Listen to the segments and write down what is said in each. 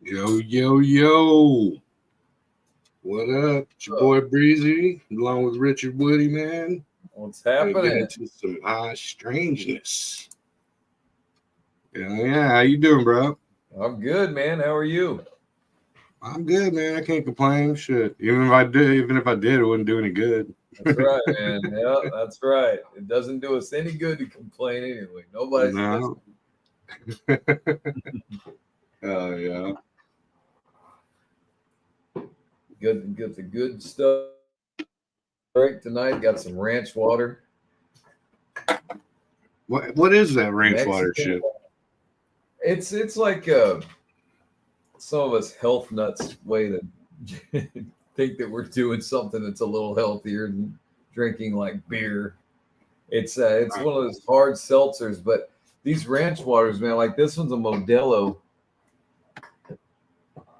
Yo, yo, yo. What up? It's your boy Breezy, along with Richard Woody, man. What's Gonna get happening? into some strangeness. Yeah. How you doing, bro? I'm good, man. How are you? I'm good, man. I can't complain. Shit. Even if I did, it wouldn't do any good. That's right, man. Yeah, that's right. It doesn't do us any good to complain anyway. Nobody's No. listening. Yeah. Good, get the good stuff. Drink tonight. Got some ranch water, What is that ranch water Mexican. shit? It's like some of us health nuts way to think that we're doing something that's a little healthier than drinking like beer. It's one of those hard seltzers, but these ranch waters, man, like this one's a Modelo, and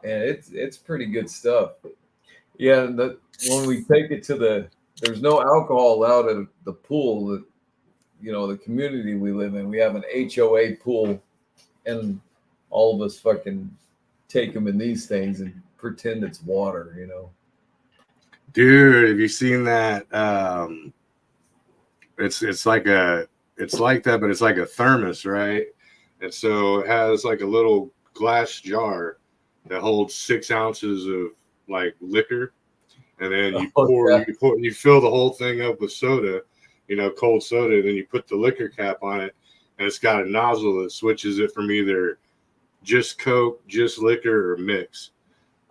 it's pretty good stuff. Yeah, and when we take it to there's no alcohol allowed at the pool. The community we live in, we have an HOA pool, and all of us fucking take them in these things and pretend it's water. Dude, have you seen that? It's like that, but it's like a thermos, right? And so it has like a little glass jar that holds 6 ounces of like liquor, and then Oh yeah, you fill the whole thing up with soda, cold soda, and then you put the liquor cap on it, and it's got a nozzle that switches it from either just Coke, just liquor, or mix.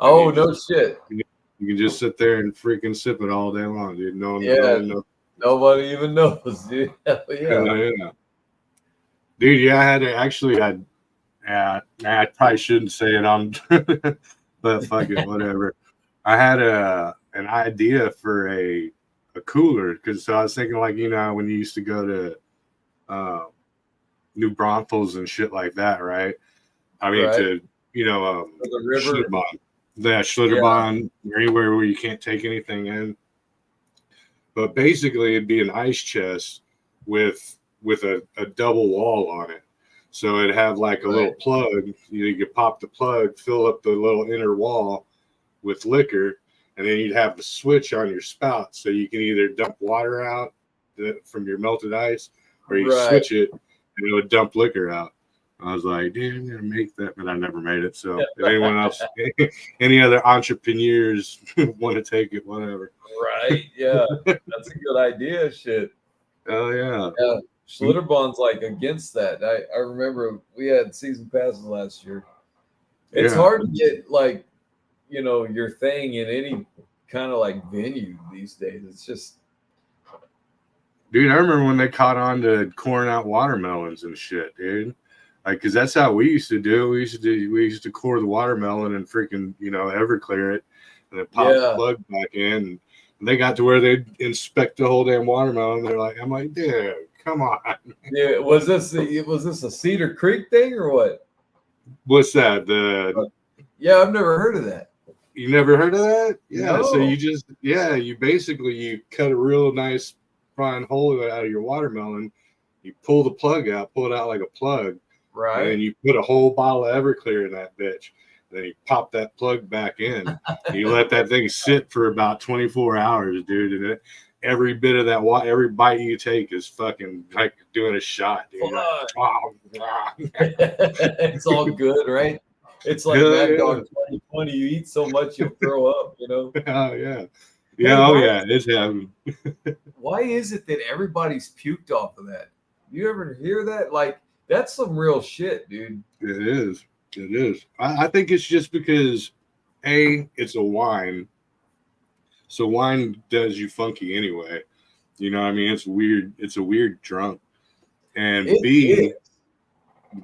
And oh no shit. you can just sit there and freaking sip it all day long, dude. No Yeah, one knows. nobody even knows, dude. Hell yeah. Yeah. Dude, yeah, I had to actually, I probably shouldn't say it on, but fuck it, whatever. I had an idea for a cooler because so I was thinking like when you used to go to uh, New Braunfels and shit like that, right? I mean Right. to The river. Schlitterbahn, that Yeah. Schlitterbahn or anywhere where you can't take anything in. But basically, it'd be an ice chest with a double wall on it. So it'd have like a Right. little plug. You could pop the plug, fill up the little inner wall with liquor, and then you'd have the switch on your spout, so you can either dump water out from your melted ice, or you Right. switch it and it would dump liquor out. I was like, dude, I'm gonna make that, but I never made it. So if anyone else, any other entrepreneurs want to take it, whatever. Right. Yeah. That's a good idea. Shit. Oh yeah. Yeah. Schlitterbahn's like against that. I remember we had season passes last year. It's Yeah. hard to get like, your thing in any kind of like venue these days. It's just Dude, I remember when they caught on to coring out watermelons and shit, dude. Like, cause that's how we used to do. We used to core the watermelon and freaking, Everclear it, and then pop the yeah. plug back in. And they got to where they'd inspect the whole damn watermelon. They're like, I'm like, dude, come on. Yeah. Was this a Cedar Creek thing or what? What's that? The Yeah, I've never heard of that. You never heard of that? Yeah. So No. you basically you cut a real nice fine hole out of your watermelon. You pull the plug out, pull it out like a plug, and then Right. you put a whole bottle of Everclear in that bitch. Then you pop that plug back in. You let that thing sit for about 24 hours, dude. And every bit of that water, every bite you take is fucking like doing a shot, dude. Like, It's all good, right? It's like hell Mad yeah. Dog 2020. You eat so much you'll throw up. Oh yeah. Hey, Yeah, oh yeah, it's happening. why is it that everybody's puked off of that? You ever hear that? Like that's some real shit, dude. It is. It is. I think it's just because it's a wine. So wine does you funky anyway. You know what I mean? It's weird. It's a weird drunk. And It is.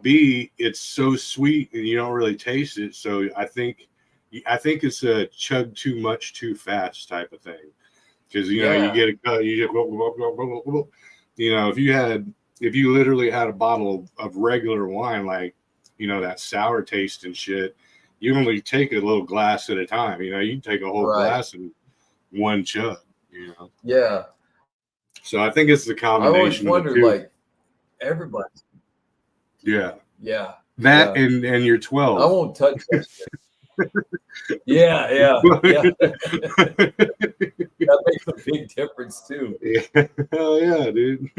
B, it's so sweet and you don't really taste it. So I think it's a chug too much too fast type of thing. Because you Yeah. get a cut, you just if you literally had a bottle of regular wine like that sour taste and shit, you only take a little glass at a time. You take a whole Right. glass in one chug. Yeah. So I think it's the I always combination of the wondered, two. like, everybody. Yeah. Yeah. That Yeah. and you're I 12. won't touch that shit. Yeah. That makes a big difference too. Yeah, hell yeah, dude.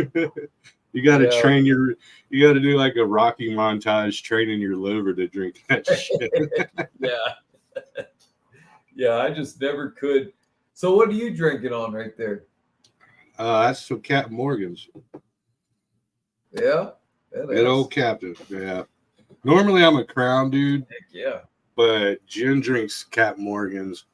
You got to Yeah. train your. You got to do like a Rocky montage, training your liver to drink that shit. Yeah. Yeah. I just never could. So what are you drinking on right there? That's some Captain Morgan's. Yeah. Yeah, Good that's old Captain. Yeah. Normally I'm a Crown dude, heck yeah. but Jen drinks Captain Morgan's,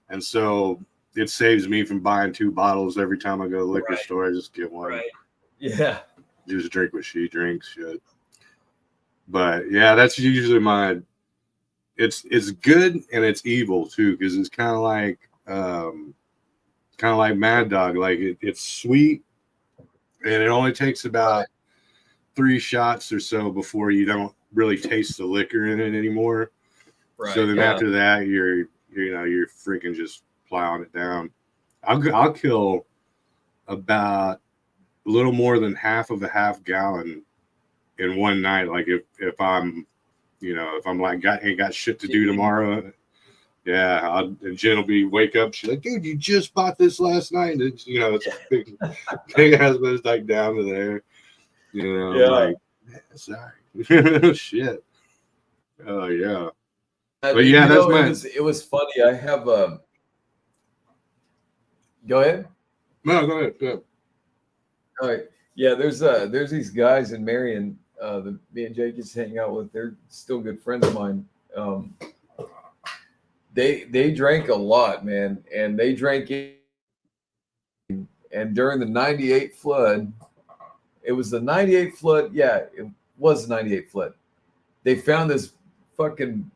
and so it saves me from buying 2 bottles every time I go to the liquor Right. store. I just get one. Right. Yeah. Just drink what she drinks. Shit. But yeah, that's usually my. It's good and it's evil too, because it's kind of like Mad Dog. Like it's sweet, and it only takes about 3 shots or so before you don't really taste the liquor in it anymore. Right. So then Yeah. after that, you're freaking just plowing it down. I'll kill about a little more than half of a half gallon in one night. Like if I'm if I'm like ain't got shit to do tomorrow. Yeah, and Jen will be wake up. She's like, dude, you just bought this last night. And it's, it's a big ass, but it's like down to there. Yeah. I'm like, sorry. Shit. Oh yeah. But yeah, that's my. It was funny. I have go ahead. No, go ahead. Go ahead. All right. Yeah, there's these guys in Marion that me and Jake used to hang out with. They're still good friends of mine. They drank a lot, man, and they drank it. And during the '98 flood, it was the '98 flood. Yeah, it was the '98 flood. They found this fucking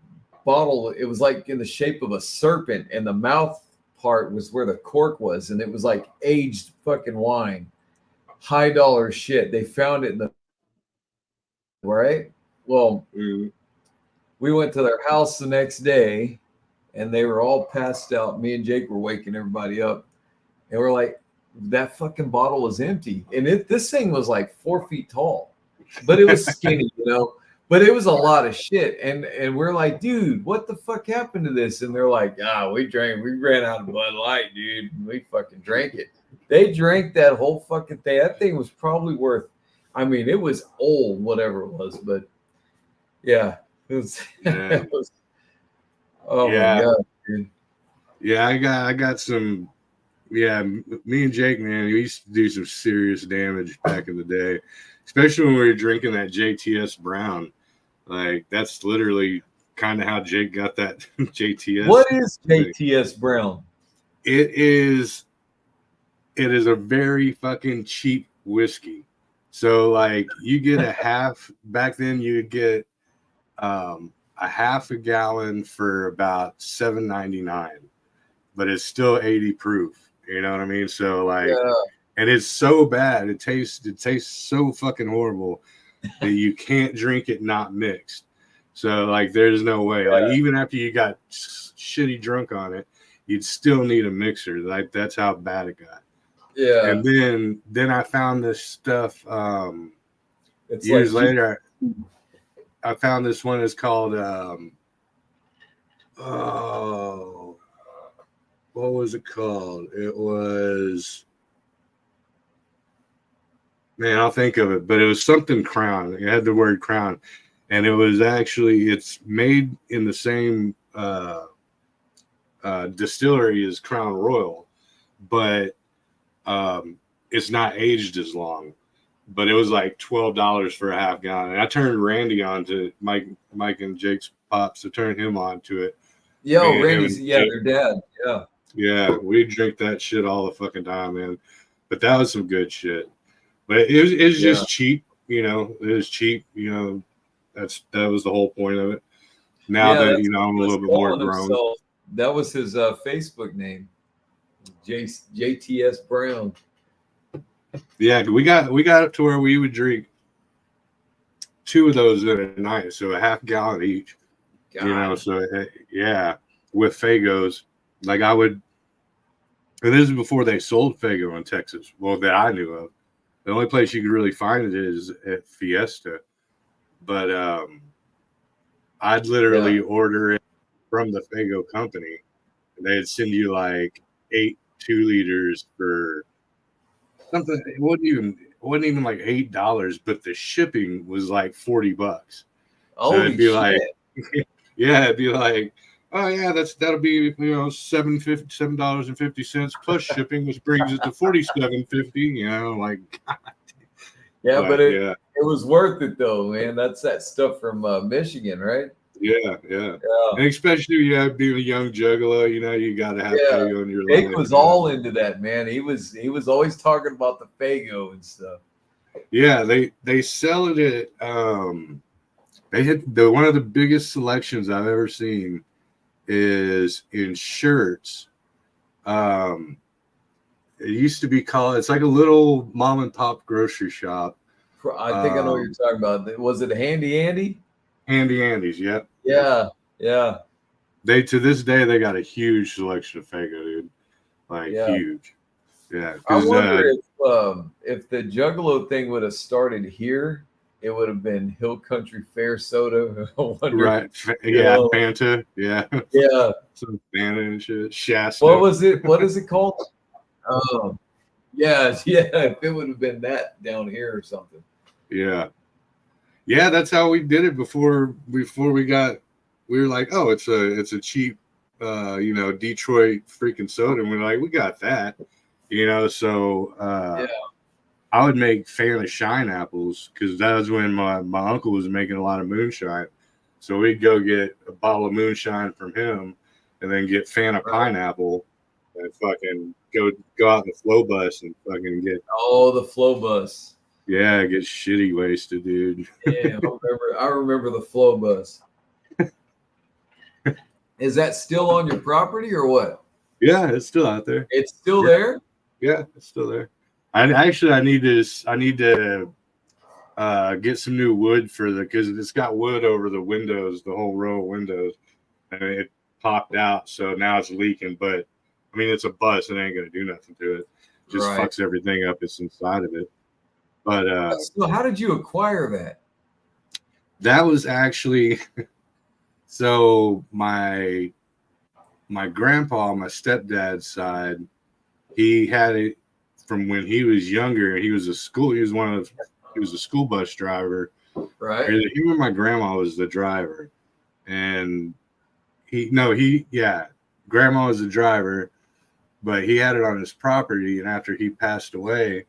bottle. It was like in the shape of a serpent, and the mouth part was where the cork was, and it was like aged fucking wine, high dollar shit. They found it in the right. Well, we went to their house the next day, and they were all passed out. Me and Jake were waking everybody up, and we're like, that fucking bottle was empty, and this thing was like 4 feet tall, but it was skinny, But it was a lot of shit, and we're like, dude, what the fuck happened to this? And they're like, we ran out of Bud Light, dude. We fucking drank it. They drank that whole fucking thing. That thing was probably worth. I mean, it was old, whatever it was, but yeah, it was. Yeah. It was oh Yeah. my god, dude. Yeah, I got some. Yeah, me and Jake, man, we used to do some serious damage back in the day, especially when we were drinking that JTS Brown. Like that's literally kind of how Jake got that JTS. What is JTS Brown? It is a very fucking cheap whiskey. So like you get a half. Back then you would get a half a gallon for about $7.99, but it's still 80 proof. You know what I mean? So like, and it's so bad. It tastes so fucking horrible that you can't drink it not mixed. So like, there's no way. Like even after you got shitty drunk on it, you'd still need a mixer. Like that's how bad it got. Yeah. And then I found this stuff It's years like later. I found this one. It's called what was it called? It was, man, I'll think of it, but it was something Crown. It had the word Crown, and it was actually, it's made in the same distillery as Crown Royal, but it's not aged as long. But it was like $12 for a half gallon. And I turned Randy on to Mike and Jake's pops. I turned him on to it. Yo, Randy's their dad. Yeah. Yeah, we drink that shit all the fucking time, man. But that was some good shit. But it was just cheap, It was cheap, that was the whole point of it. Now that I'm a little bit more grown. That was his Facebook name, JTS Brown. Yeah, we got up to where we would drink 2 of those in a night, so a half gallon each. God. So yeah, with Fagos, like I would. And this is before they sold Fago in Texas. Well, that I knew of. The only place you could really find it is at Fiesta. But I'd literally order it from the Fago company, and they'd send you like 8 2 liters for something. It wasn't even like $8, but the shipping was like $40. So it'd Holy be shit. like, yeah, it'd be like, oh yeah, that'll be $7.50 plus shipping, which brings it to $47.50. Like, Yeah, but it yeah, was worth it though, man. That's that stuff from Michigan, right? yeah. Yeah. And especially being a young juggalo, you got to have Yeah. Fago in your Nick life. was all into that, man. He was always talking about the Fago and stuff. Yeah, they sell it at they hit one of the biggest selections I've ever seen is in shirts. Um, it used to be called. It's like a little mom and pop grocery shop. I think I know what you're talking about. Was it Handy Andy? Handy Andy's, yep. Yeah, yeah. They to this day they got a huge selection of Fago, dude. Like Yeah. huge. Yeah. I wonder if the Juggalo thing would have started here, it would have been Hill Country Fair soda. I wonder, right. Yeah, Fanta. Yeah. Yeah. Some Fanta and shit. Shasta. What was it? What is it called? Yeah. If it would have been that down here or something. Yeah. Yeah, that's how we did it before we were like, oh, it's a cheap Detroit freaking soda, and we're like, we got that. So I would make Fanta Shine apples because that was when my uncle was making a lot of moonshine. So we'd go get a bottle of moonshine from him and then get Fanta pineapple and fucking go out in the flow bus and fucking get the flow bus. Yeah, get shitty wasted, dude. Yeah, I remember the flow bus. Is that still on your property or what? Yeah, it's still out there. It's still there? Yeah, it's still there. I need to get some new wood because it's got wood over the windows, the whole row of windows, and it popped out, so now it's leaking. But I mean, it's a bus; it ain't gonna do nothing to it. Just fucks everything up that's inside of it. But so how did you acquire that? That was actually so my grandpa, my stepdad's side, he had it from when he was younger. He was a school bus driver. Right. He my grandma was the driver. And grandma was the driver, but he had it on his property. And after he passed away,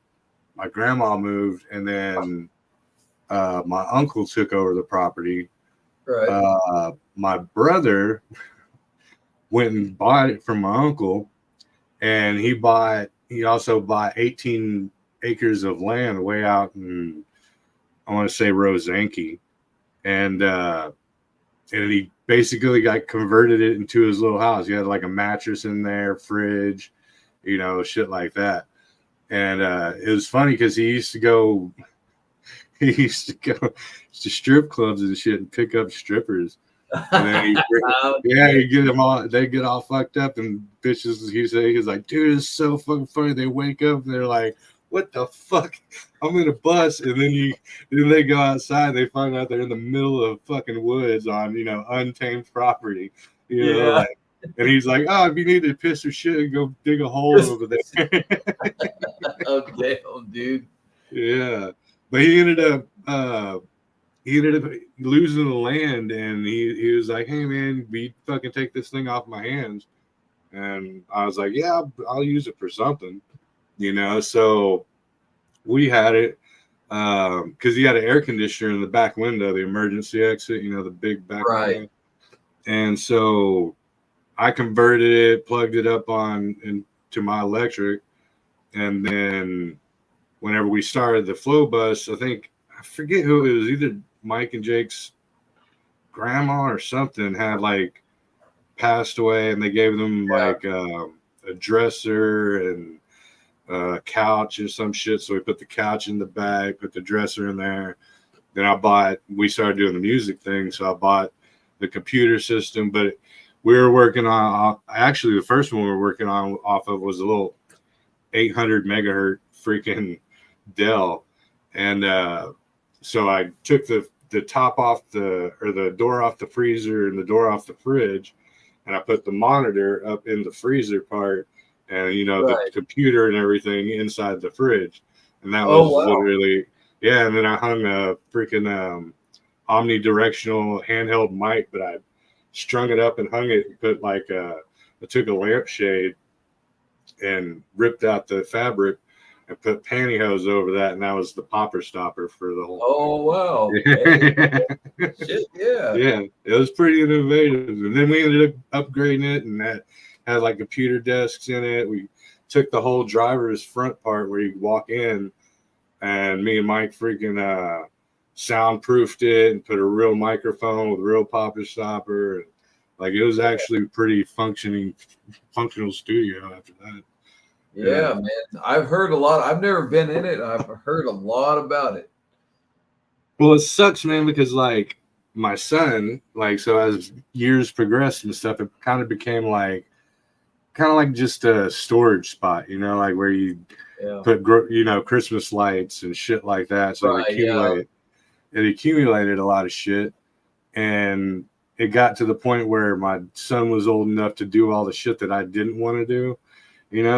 my grandma moved, and then my uncle took over the property. Right. My brother went and bought it from my uncle, and he also bought 18 acres of land way out in, I want to say, Rosanke, and he basically converted it into his little house. He had like a mattress in there, fridge, shit like that. And it was funny because he used to go to strip clubs and shit and pick up strippers. And then he get them all. They get all fucked up, and bitches. He's like, dude, it's so fucking funny. They wake up and they're like, what the fuck? I'm in a bus, and then they go outside. They find out they're in the middle of fucking woods on untamed property. And he's like, oh, if you need to piss or shit, go dig a hole over there. Oh damn, dude. Yeah, but he ended up losing the land, and he was like, hey man, we fucking take this thing off my hands. And I was like, yeah, I'll use it for something, so we had it because he had an air conditioner in the back window, the emergency exit, the big back window. And so I converted it, plugged it up into my electric, and then whenever we started the flow bus, I forget who it was, either Mike and Jake's grandma or something had passed away, and they gave them a dresser and a couch or some shit. So we put the couch in the bag, put the dresser in there. Then we started doing the music thing. So I bought the computer system, but we were working on, actually the first one we were working on off of was a little 800 megahertz freaking Dell. And so I took the the top off the door off the freezer and the door off the fridge, and I put the monitor up in the freezer part, and the computer and everything inside the fridge, and that was literally And then I hung a freaking omnidirectional handheld mic, but I strung it up and hung it. And put I took a lampshade and ripped out the fabric and put pantyhose over that, and that was the popper stopper for the whole. Oh wow! Shit, yeah, it was pretty innovative. And then we ended up upgrading it, and that had like computer desks in it. We took the whole driver's front part where you walk in, and me and Mike freaking soundproofed it and put a real microphone with a real popper stopper. Like it was actually pretty functional studio after that. Yeah, man. I've heard a lot. I've never been in it. I've heard a lot about it. Well, it sucks, man, because like my son, so as years progressed and stuff, it kind of became like just a storage spot, like where you put, Christmas lights and shit like that. So it accumulated a lot of shit. And it got to the point where my son was old enough to do all the shit that I didn't want to do.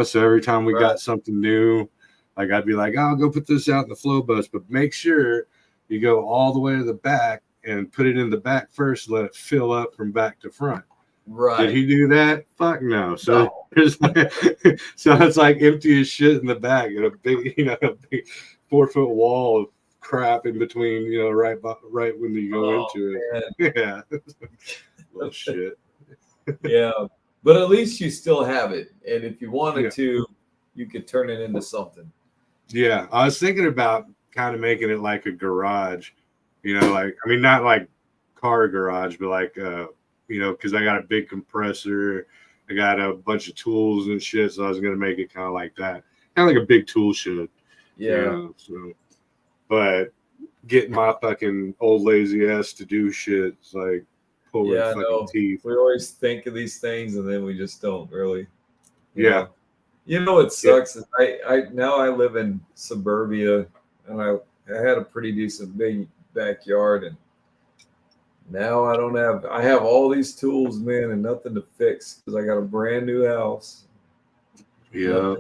So every time we got something new, I'd be like, I'll go put this out in the flow bus, but make sure you go all the way to the back and put it in the back first, let it fill up from back to front. Right. Did he do that? Fuck no. So so it's like empty as shit in the back and a big 4-foot wall of crap in between, right when you go into it. Yeah. Well, shit. Yeah. But at least you still have it. And if you wanted to, you could turn it into something. Yeah. I was thinking about kind of making it like a garage, not like car garage, but because I got a big compressor. I got a bunch of tools and shit. So I was going to make it kind of like that. Kind of like a big tool shed. Yeah. But getting my fucking old lazy ass to do shit, it's like, teeth. We always think of these things and then we just don't really. Yeah. What sucks is I now live in suburbia and I had a pretty decent big backyard, and now I have all these tools, man, and nothing to fix because I got a brand new house. Yeah.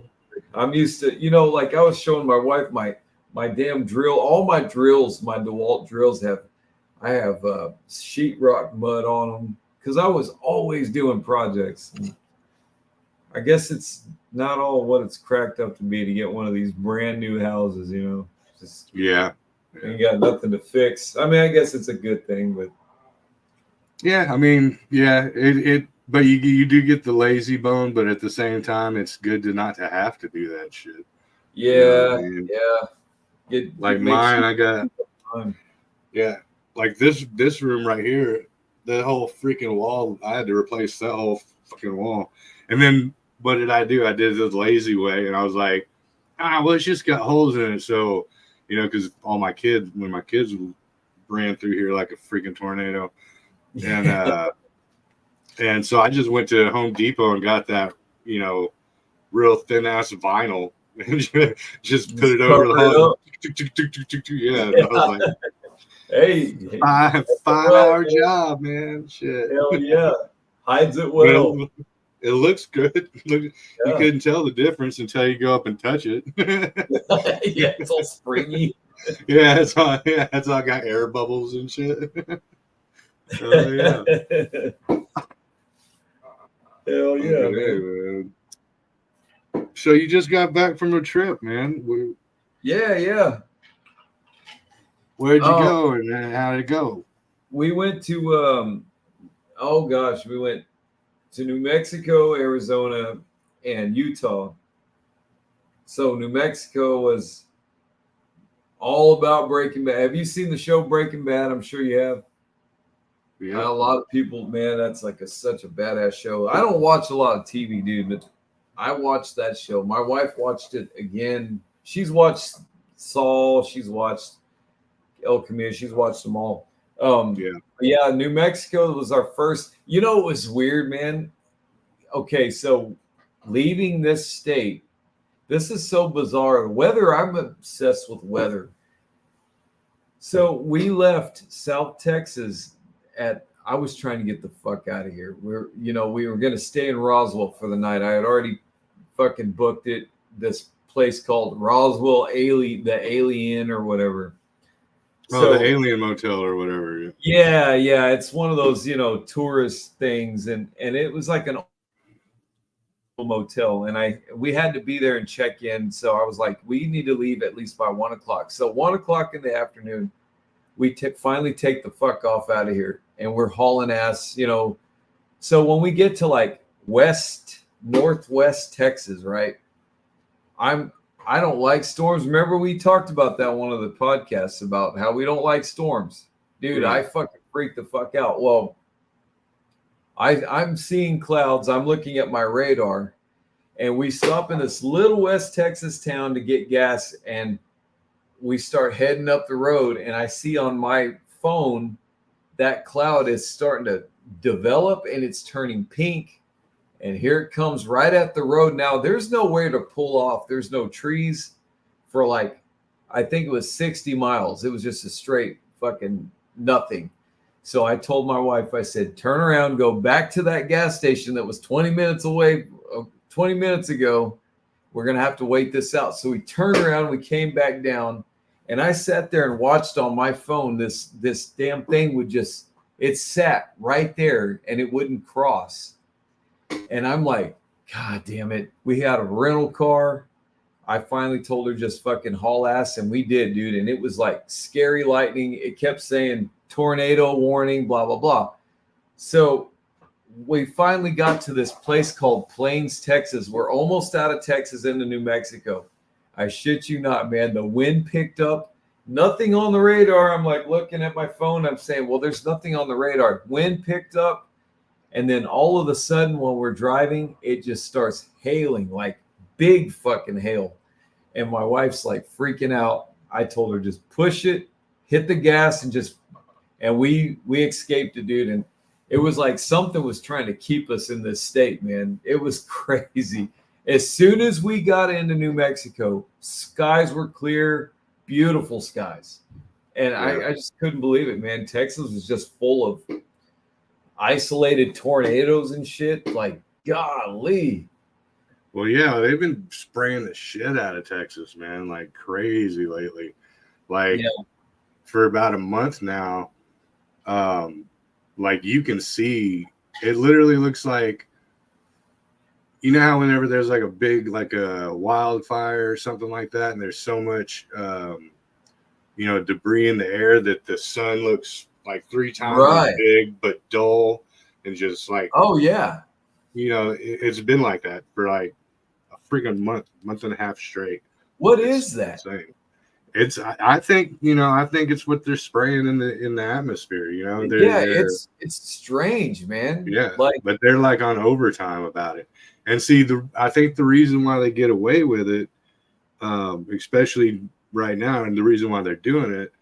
I'm used to, I was showing my wife my damn drill, all my drills, my DeWalt drills I have sheetrock mud on them because I was always doing projects. And I guess it's not all what it's cracked up to be to get one of these brand new houses, Just you got nothing to fix. I mean, I guess it's a good thing, but but you do get the lazy bone, but at the same time, it's good to not to have to do that shit. Yeah, Like mine, I got like this room right here, the whole freaking wall. I had to replace that whole fucking wall. And then what did I do? I did it the lazy way, and I was like, well, it's just got holes in it. So, because when my kids ran through here like a freaking tornado, and so I just went to Home Depot and got that, real thin ass vinyl and just put it over the hole. Yeah, I was like, hey, 5-hour job, man. Shit. Hell yeah. Hides it well. It looks good. You couldn't tell the difference until you go up and touch it. Yeah, it's all springy. Yeah, it's all got air bubbles and shit. Oh yeah. Hell yeah, man. So you just got back from a trip, man. Yeah. Where'd you go and how'd it go? We went to we went to New Mexico, Arizona, and Utah. So New Mexico was all about Breaking Bad. Have you seen the show Breaking Bad? I'm sure you have. Yeah. A lot of people, man, that's like such a badass show. I don't watch a lot of TV, dude, but I watched that show. My wife watched it again. She's watched Saul. She's watched El Camino. She's watched them all. New Mexico was our first. It was weird, man. Okay, so leaving this state, this is so bizarre. Weather, I'm obsessed with weather. So we left South Texas I was trying to get the fuck out of here. We were going to stay in Roswell for the night. I had already fucking booked it. This place called Roswell the Alien or whatever. Oh, the Alien Motel or whatever. Yeah, it's one of those, tourist things, and it was like an motel, and we had to be there and check in. So I was like, we need to leave at least by 1:00. So 1:00 in the afternoon, we finally take the fuck off out of here, and we're hauling ass. So when we get to like northwest Texas, right? I don't like storms. Remember we talked about that one of the podcasts about how we don't like storms, dude. Right. I fucking freak the fuck out. Well, I'm seeing clouds. I'm looking at my radar, and we stop in this little West Texas town to get gas, and we start heading up the road, and I see on my phone that cloud is starting to develop, and it's turning pink, and here it comes right at the road. Now, there's nowhere to pull off. There's no trees for I think it was 60 miles. It was just a straight fucking nothing. So I told my wife, I said, turn around, go back to that gas station that was 20 minutes away, 20 minutes ago. We're going to have to wait this out. So we turned around, we came back down, and I sat there and watched on my phone. This damn thing it sat right there and it wouldn't cross. And I'm like, God damn it. We had a rental car. I finally told her just fucking haul ass, and we did, dude. And it was like scary lightning. It kept saying tornado warning, blah, blah, blah. So we finally got to this place called Plains, Texas. We're almost out of Texas into New Mexico. I shit you not, man. The wind picked up. Nothing on the radar. I'm like looking at my phone. I'm saying, well, there's nothing on the radar. Wind picked up. And then all of a sudden, when we're driving, it just starts hailing, like big fucking hail. And my wife's like freaking out. I told her, just push it, hit the gas, and we escaped it, dude. And it was like something was trying to keep us in this state, man. It was crazy. As soon as we got into New Mexico, skies were clear, beautiful skies. And I just couldn't believe it, man. Texas was just full of isolated tornadoes and shit. Like, golly. Well, yeah, they've been spraying the shit out of Texas, man, like crazy lately. For about a month now, like you can see, it literally looks like, you know how whenever there's like a big, like a wildfire or something like that, and there's so much, debris in the air that the sun looks like 3 times as big, but dull and just like, oh yeah, it's been like that for like a freaking month and a half straight. What is that? Insane. It's I think it's what they're spraying in the atmosphere. It's strange, man. Yeah, but they're like on overtime about it. And see, I think the reason why they get away with it, especially right now, and the reason why they're doing it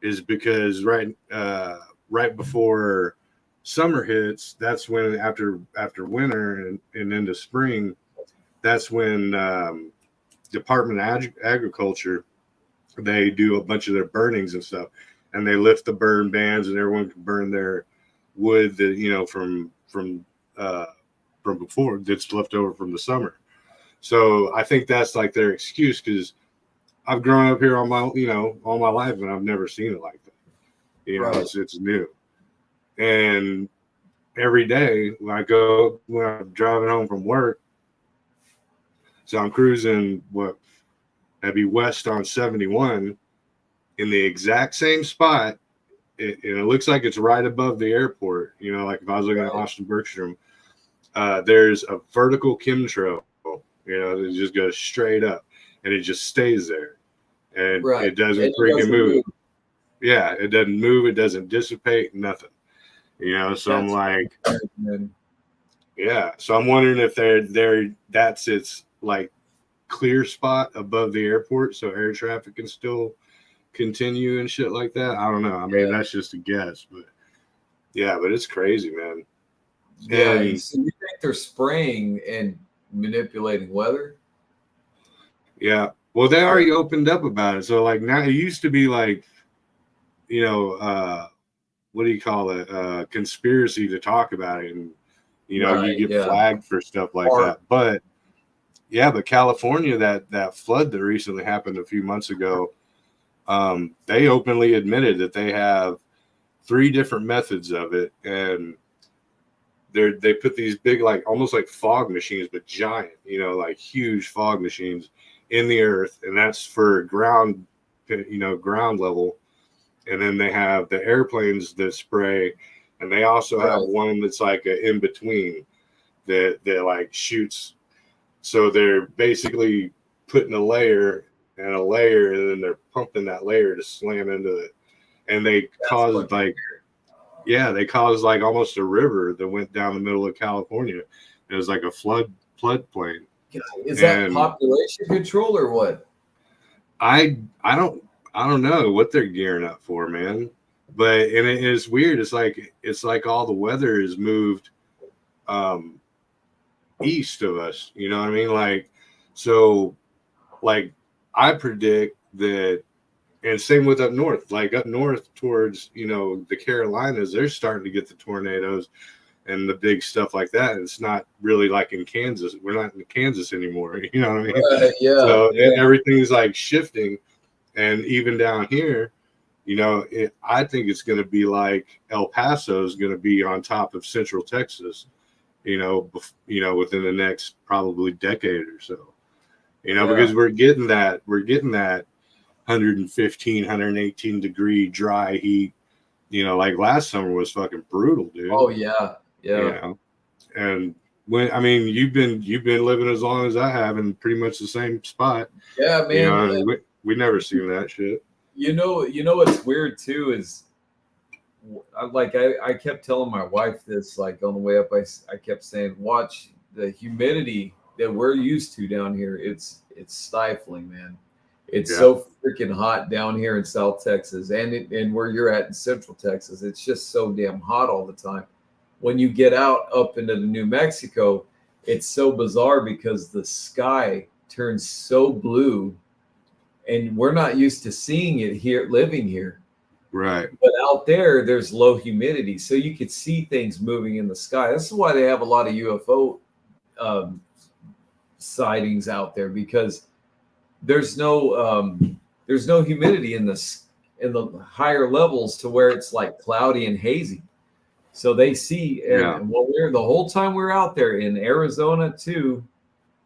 is because right before summer hits, that's when after winter and into spring, that's when Department of Agriculture, they do a bunch of their burnings and stuff, and they lift the burn bans, and everyone can burn their wood that from before that's left over from the summer. So I think that's like their excuse, because I've grown up here all my life, and I've never seen it like that. It's new. And every day when I'm driving home from work, so I'm cruising that'd be west on 71 in the exact same spot. It looks like it's right above the airport. Like if I was looking at Austin Bergstrom, there's a vertical chemtrail, that just goes straight up, and it just stays there, and it doesn't freaking move. Yeah, it doesn't move. It doesn't dissipate. Nothing. So I'm like, yeah. So I'm wondering if that's its like clear spot above the airport, so air traffic can still continue and shit like that. I don't know. I mean, that's just a guess, but yeah, but it's crazy, man. Yeah. So you think they're spraying and manipulating weather? Yeah. Well, they already opened up about it. So like now, it used to be like what do you call it? Conspiracy to talk about it, and you Right. get Yeah. flagged for stuff like Or- that. But yeah, but California, that flood that recently happened a few months ago, they openly admitted that they have 3 different methods of it, and they put these big, like almost like fog machines, but giant, like huge fog machines in the earth, and that's for ground, ground level. And then they have the airplanes that spray, and they also have Right. one that's like an in between that like shoots. So they're basically putting a layer and a layer, and then they're pumping that layer to slam into it, and they caused like they caused like almost a river that went down the middle of California. It was like a floodplain. Is that And population control or what? I don't know what they're gearing up for, man. But and it is weird. It's like all the weather is moved east of us. You know what I mean? Like, so like I predict that, and same with up north. Like up north towards the Carolinas, they're starting to get the tornadoes and the big stuff like that. It's not really like in Kansas. We're not in Kansas anymore. You know what I mean? Yeah. So Yeah. everything's like shifting. And even down here, I think it's going to be like El Paso is going to be on top of Central Texas, within the next probably decade or so, because we're getting that 115, 118 degree dry heat, like last summer was fucking brutal, dude. Oh yeah. And when, I mean, you've been living as long as I have in pretty much the same spot. Yeah, man. We never seen that shit. You know what's weird too is, I kept telling my wife this, like on the way up, I kept saying, watch the humidity that we're used to down here. It's stifling, man. It's so freaking hot down here in South Texas, and where you're at in Central Texas. It's just so damn hot all the time. When you get out up into the New Mexico, it's so bizarre because the sky turns so blue, and we're not used to seeing it here, living here. Right. But out there, there's low humidity, so you could see things moving in the sky. This is why they have a lot of UFO sightings out there, because there's no humidity in the higher levels to where it's like cloudy and hazy. So they see, and the whole time we're out there in Arizona too,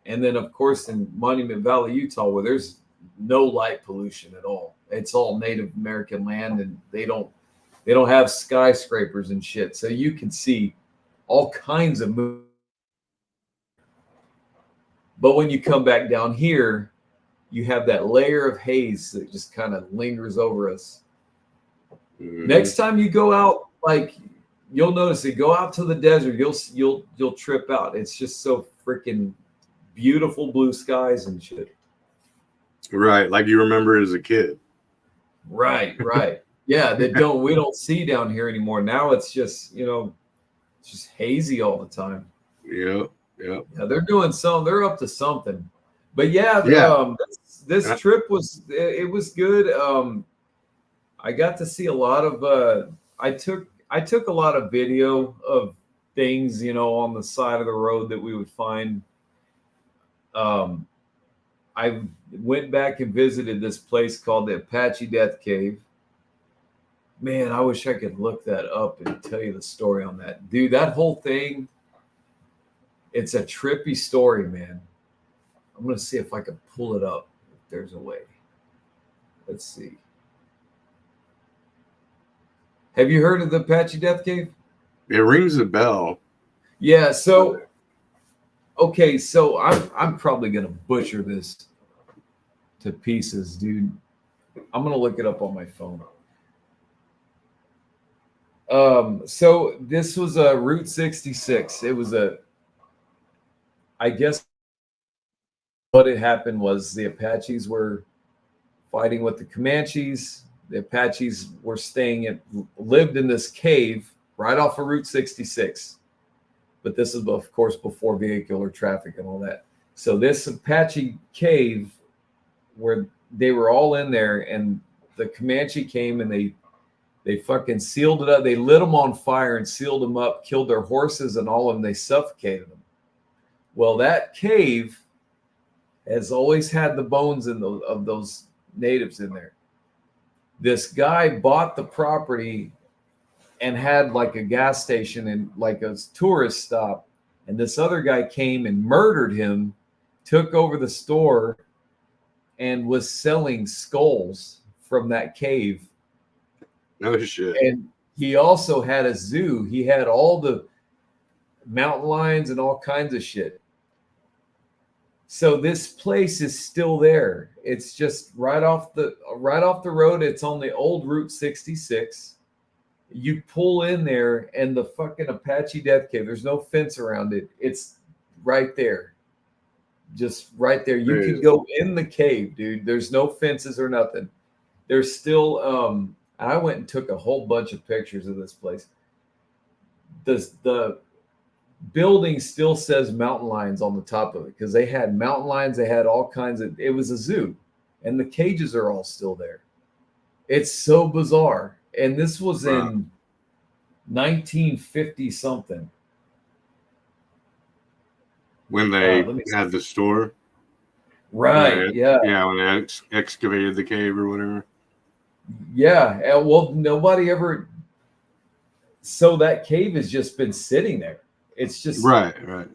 and then of course in Monument Valley, Utah, where there's no light pollution at all. It's all Native American land, and they don't have skyscrapers and shit. So you can see all kinds of movement. But when you come back down here, you have that layer of haze that just kind of lingers over us. Mm-hmm. Next time you go out, like, you'll notice it. Go out to the desert, you'll trip out. It's just so freaking beautiful, blue skies and shit. Right, like you remember as a kid. Right. Yeah, we don't see down here anymore. Now it's just, it's just hazy all the time. Yeah. They're doing something. They're up to something. But this trip was good. I got to see a lot of I took a lot of video of things, on the side of the road that we would find. I went back and visited this place called the Apache Death Cave. Man, I wish I could look that up and tell you the story on that. Dude, that whole thing, it's a trippy story, man. I'm going to see if I can pull it up, if there's a way. Let's see. Have you heard of the Apache Death Cave? It rings a bell. Yeah, so okay, so I'm probably going to butcher this to pieces, dude. I'm going to look it up on my phone. So this was a Route 66. It was I guess what had happened was the Apaches were fighting with the Comanches. The Apaches were lived in this cave right off of Route 66. But this is, of course, before vehicular traffic and all that. So this Apache cave, where they were all in there, and the Comanche came and They fucking sealed it up. They lit them on fire and sealed them up, killed their horses and all of them. They suffocated them. Well, that cave has always had the bones of those natives in there. This guy bought the property and had like a gas station and like a tourist stop. And this other guy came and murdered him, took over the store, and was selling skulls from that cave. No shit. And he also had a zoo. He had all the mountain lions and all kinds of shit. So this place is still there. It's just right off the road. It's on the old Route 66. You pull in there and the fucking Apache Death Cave. There's no fence around it. It's right there. Just right there. You can go in the cave, dude. There's no fences or nothing. There's still I went and took a whole bunch of pictures of this place. The building still says mountain lions on the top of it because they had mountain lions. They had all kinds of, it was a zoo and the cages are all still there. It's so bizarre. And this was in 1950 something. When they had the store. Right. Yeah. Yeah. When they excavated the cave or whatever. Yeah. Well, nobody ever. So that cave has just been sitting there. It's just right.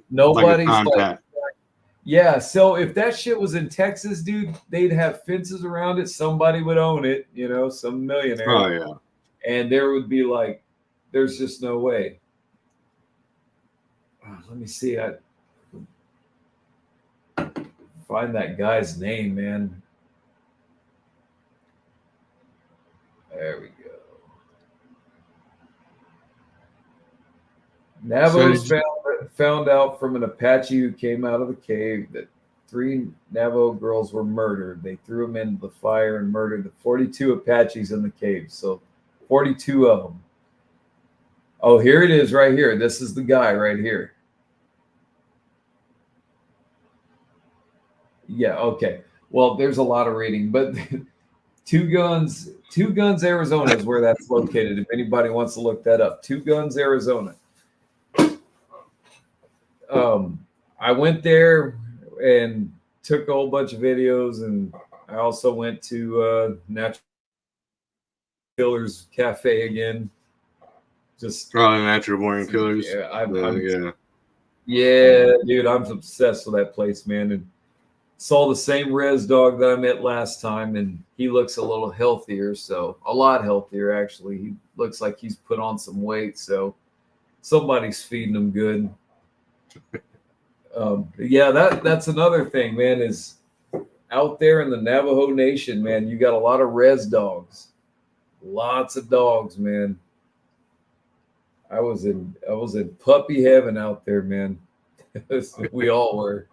Nobody's like, yeah. So if that shit was in Texas, dude, they'd have fences around it. Somebody would own it, you know, some millionaire. Oh yeah. And there would be like, there's just no way. Let me see. I find that guy's name, man. There we go. Navajos found out from an Apache who came out of the cave that 3 Navajo girls were murdered. They threw them into the fire and murdered the 42 Apaches in the cave. So 42 of them. Oh, here it is right here. This is the guy right here. Yeah, okay. Well, there's a lot of reading, but Two Guns, Arizona is where that's located. If anybody wants to look that up, Two Guns, Arizona. I went there and took a whole bunch of videos, and I also went to Natural Killers Cafe again. Just Natural Born Killers. Yeah, dude, I'm obsessed with that place, man. And saw the same res dog that I met last time, and he looks a little healthier, so a lot healthier actually. He looks like he's put on some weight, so somebody's feeding him good. Yeah, that's another thing, man, is out there in the Navajo Nation, man, you got a lot of res dogs. Lots of dogs, man. I was in puppy heaven out there, man. We all were.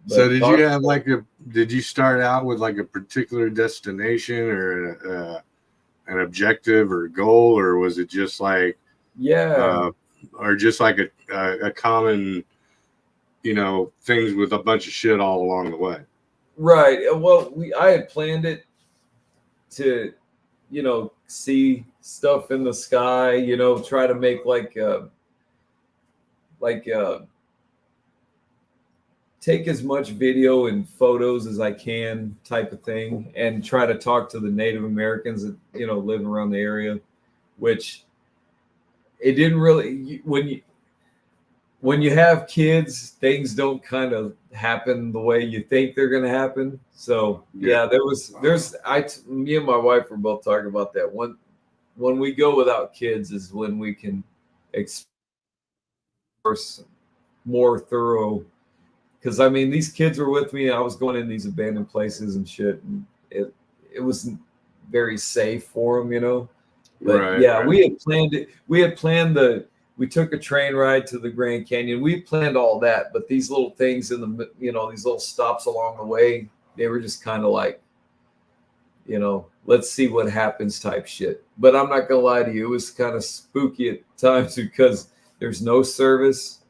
But so did you start out with like a particular destination or an objective or goal, or was it just like or just like a common, you know, things with a bunch of shit all along the way? Right. Well, I had planned it to, you know, see stuff in the sky, you know, try to make take as much video and photos as I can type of thing, and try to talk to the Native Americans that, you know, live around the area, which it didn't really, when you have kids, things don't kind of happen the way you think they're going to happen. So yeah, me and my wife were both talking about that. When we go without kids is when we can explore more thorough. Because I mean, these kids were with me. I was going in these abandoned places and shit, and it wasn't very safe for them, you know. But we had planned it. We took a train ride to the Grand Canyon. We planned all that, but these little things in the, you know, these little stops along the way, they were just kind of like, you know, let's see what happens type shit. But I'm not gonna lie to you, it was kind of spooky at times because there's no service.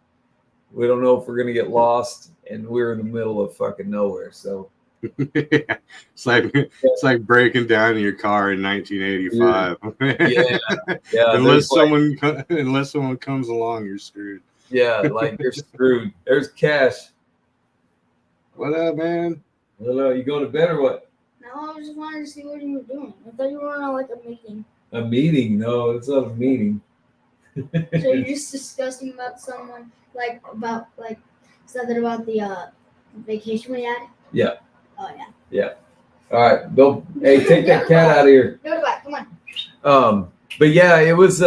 We don't know if we're gonna get lost, and we're in the middle of fucking nowhere. So Yeah. It's like breaking down your car in 1985. Yeah, yeah. unless someone comes along, you're screwed. Yeah, like you're screwed. There's Cash. What up, man? Hello, you going to bed or what? No, I just wanted to see what you were doing. I thought you were on like a meeting. A meeting? No, it's not a meeting. So you're just discussing about someone, about something about the vacation we had? Yeah. Oh, yeah. All right, Bill. Hey, take that cat out of here. Go to bed. Come on. But yeah, it was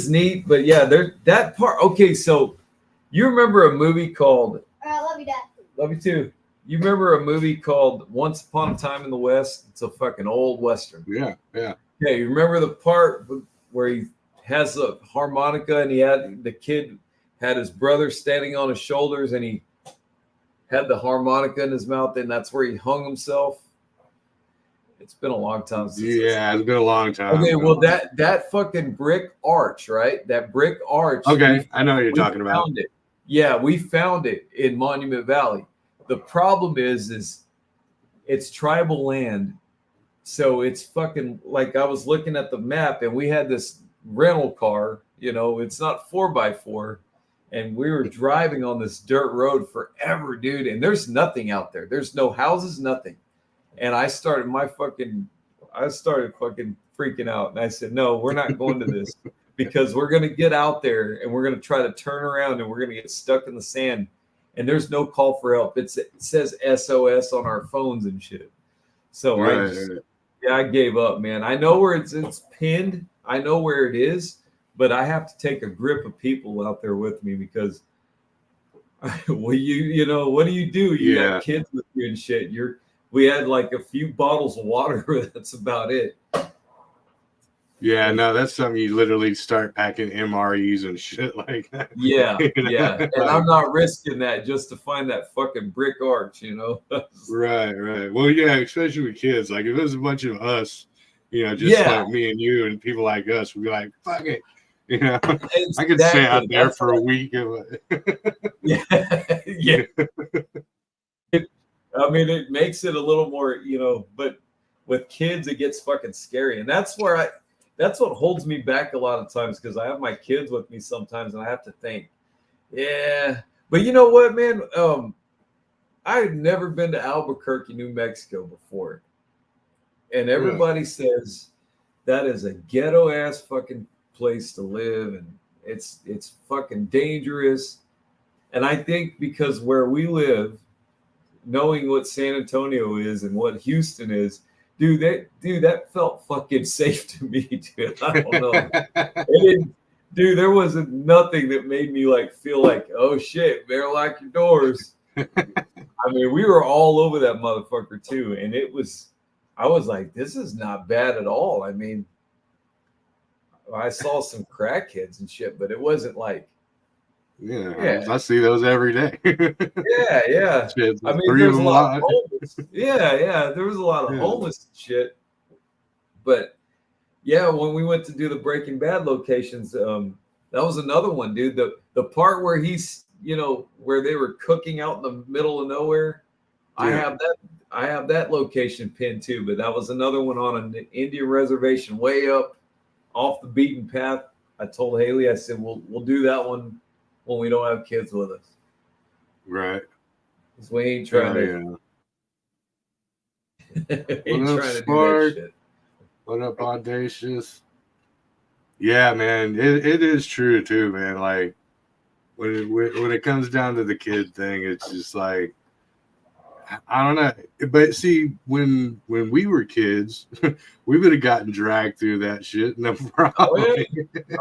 neat. But yeah, that part. Okay, so you remember a movie called All right, love you, Dad. Love You Too. You remember a movie called Once Upon a Time in the West? It's a fucking old Western. Yeah. Okay, you remember the part where he has a harmonica and the kid had his brother standing on his shoulders and he had the harmonica in his mouth and that's where he hung himself? It's been a long time since. Yeah, it's been a long time. Okay, well that fucking brick arch, right? That brick arch. Okay, I know what you're talking about. Found it. Yeah, we found it in Monument Valley. The problem is it's tribal land. So it's fucking like I was looking at the map and we had this rental car, it's not 4x4. And we were driving on this dirt road forever, dude. And there's nothing out there. There's no houses, nothing. And I started fucking freaking out. And I said, no, we're not going to this because we're going to get out there and we're going to try to turn around and we're going to get stuck in the sand. And there's no call for help. It says SOS on our phones and shit. So I gave up, man. I know where it's pinned. I know where it is, but I have to take a grip of people out there with me because well, what do you do? You got kids with you and shit. We had like a few bottles of water. That's about it. Yeah, no, that's something you literally start packing MREs and shit like that. Yeah, yeah. And I'm not risking that just to find that fucking brick arch, Right. Well, yeah, especially with kids. Like if it was a bunch of us, like me and you and people like us, we'd be like, fuck it. Exactly. I could stay out there for a week. Yeah. I mean, it makes it a little more, but with kids, it gets fucking scary. And that's what holds me back a lot of times because I have my kids with me sometimes and I have to think, yeah. But you know what, man? I've never been to Albuquerque, New Mexico before. And everybody says that is a ghetto ass fucking place to live. And it's fucking dangerous. And I think because where we live, knowing what San Antonio is and what Houston is, Dude, that felt fucking safe to me, dude. I don't know. Dude, there wasn't nothing that made me feel like, oh shit, better lock your doors. I mean, we were all over that motherfucker too, and I was like, this is not bad at all. I mean, I saw some crackheads and shit, but it wasn't like. Yeah, I see those every day. Yeah. I mean, there's a lot of homeless. Yeah. There was a lot of homeless shit. But yeah, when we went to do the Breaking Bad locations, that was another one, dude. The part where he's, where they were cooking out in the middle of nowhere. Yeah. I have that location pinned too, but that was another one on an Indian reservation way up off the beaten path. I told Haley, I said, we'll do that one when we don't have kids with us. Right. Because we ain't trying to. What up, Spark? What up, Audacious? Yeah, man. It is true too, man. Like when it comes down to the kid thing, it's just like I don't know. But see, when we were kids, we would have gotten dragged through that shit. No problem.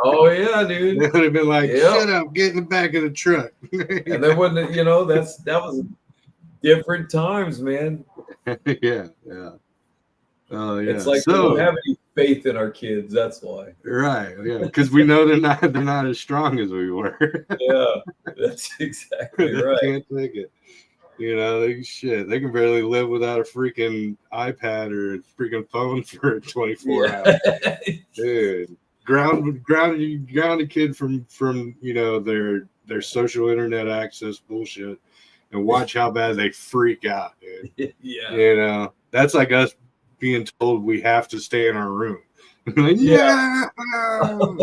Oh yeah, dude. They would have been like, shut up, get in the back of the truck. And there wasn't, that was different times, man. Yeah. Oh yeah. It's like we don't have any faith in our kids. That's why. Right. Yeah. Because we know they're not as strong as we were. Yeah. That's exactly right. Can't take it. They can barely live without a freaking iPad or a freaking phone for 24 hours. Dude, ground a kid from their social internet access bullshit, and watch how bad they freak out, dude. Yeah. You know, that's like us being told we have to stay in our room. Like, Yeah. no!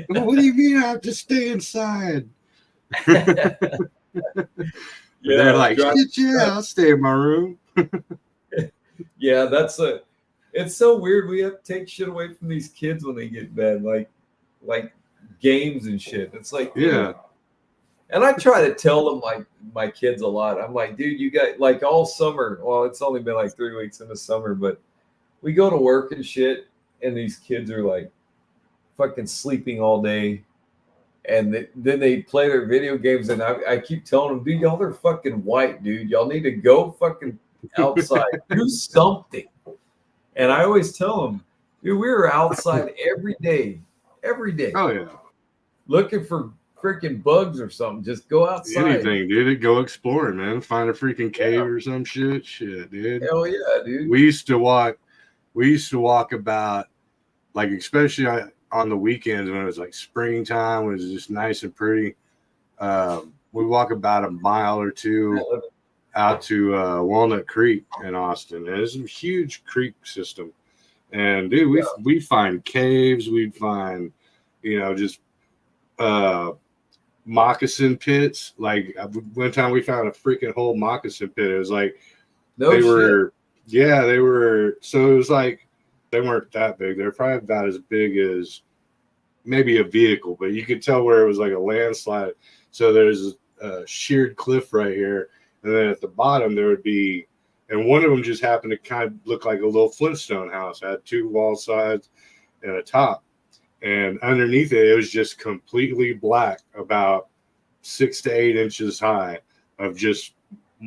What do you mean I have to stay inside? They're like, shit, yeah, I'll stay in my room. Yeah, it's so weird. We have to take shit away from these kids when they get bad, like games and shit. It's like, dude. Yeah. And I try to tell them, like, my kids a lot. I'm like, dude, you got, like, all summer. Well, it's only been like 3 weeks in the summer, but we go to work and shit, and these kids are like fucking sleeping all day. And then they play their video games, and I keep telling them, dude, y'all are fucking white, dude. Y'all need to go fucking outside, do something. And I always tell them, dude, we were outside every day, Oh yeah. looking for freaking bugs or something. Just go outside. Anything, dude. Go exploring, man. Find a freaking cave or some shit. Shit, dude. Hell yeah, dude. We used to walk about, like, especially on the weekends when it was like springtime, when it was just nice and pretty. We walk about a mile or two out to Walnut Creek in Austin. And it's a huge creek system. And dude, we find caves, we'd find, just moccasin pits. Like, one time we found a freaking whole moccasin pit. It was like so it was like they weren't that big. They're probably about as big as maybe a vehicle, but you could tell where it was like a landslide. So there's a sheared cliff right here, and then at the bottom there would be, and one of them just happened to kind of look like a little Flintstone house. It had 2 wall sides and a top, and underneath it was just completely black, about 6 to 8 inches high, of just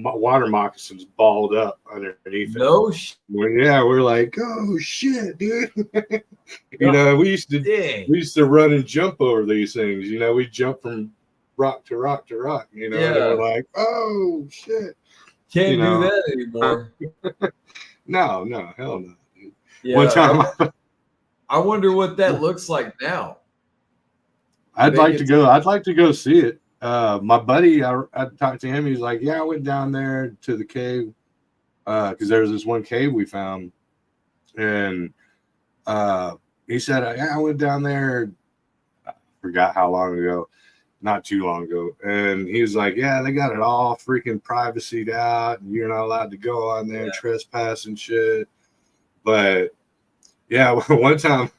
water moccasins balled up underneath it. No shit. We're like, oh shit, dude. We used to run and jump over these things. We jump from rock to rock to rock. And we're like, oh shit. Can't do that anymore. No, hell no, dude. Yeah, one time I wonder what that looks like now. I'd like to go see it. My buddy, I talked to him. He's like, yeah, I went down there to the cave because there was this one cave we found, and he said, I went down there. I forgot how long ago, not too long ago, and he was like, yeah, they got it all freaking privacyed out, and you're not allowed to go on there, trespass and shit. But yeah, one time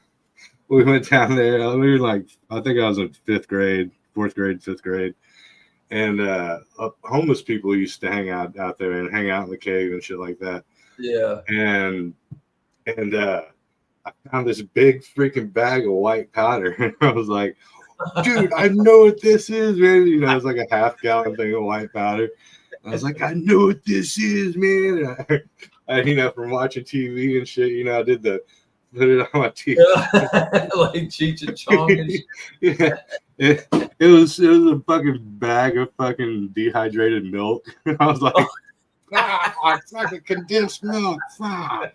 we went down there. We were like, I think I was in 4th grade, 5th grade. And homeless people used to hang out there and hang out in the cave and shit like that. Yeah. And I found this big freaking bag of white powder. And I was like, dude, I know what this is, man. It was like a half-gallon thing of white powder. I was like, I know what this is, man. And I from watching TV and shit, I did put it on my teeth. Like Cheech and Chong and shit. Yeah. It was a fucking bag of fucking dehydrated milk. I was like, it's like a condensed milk. Fuck.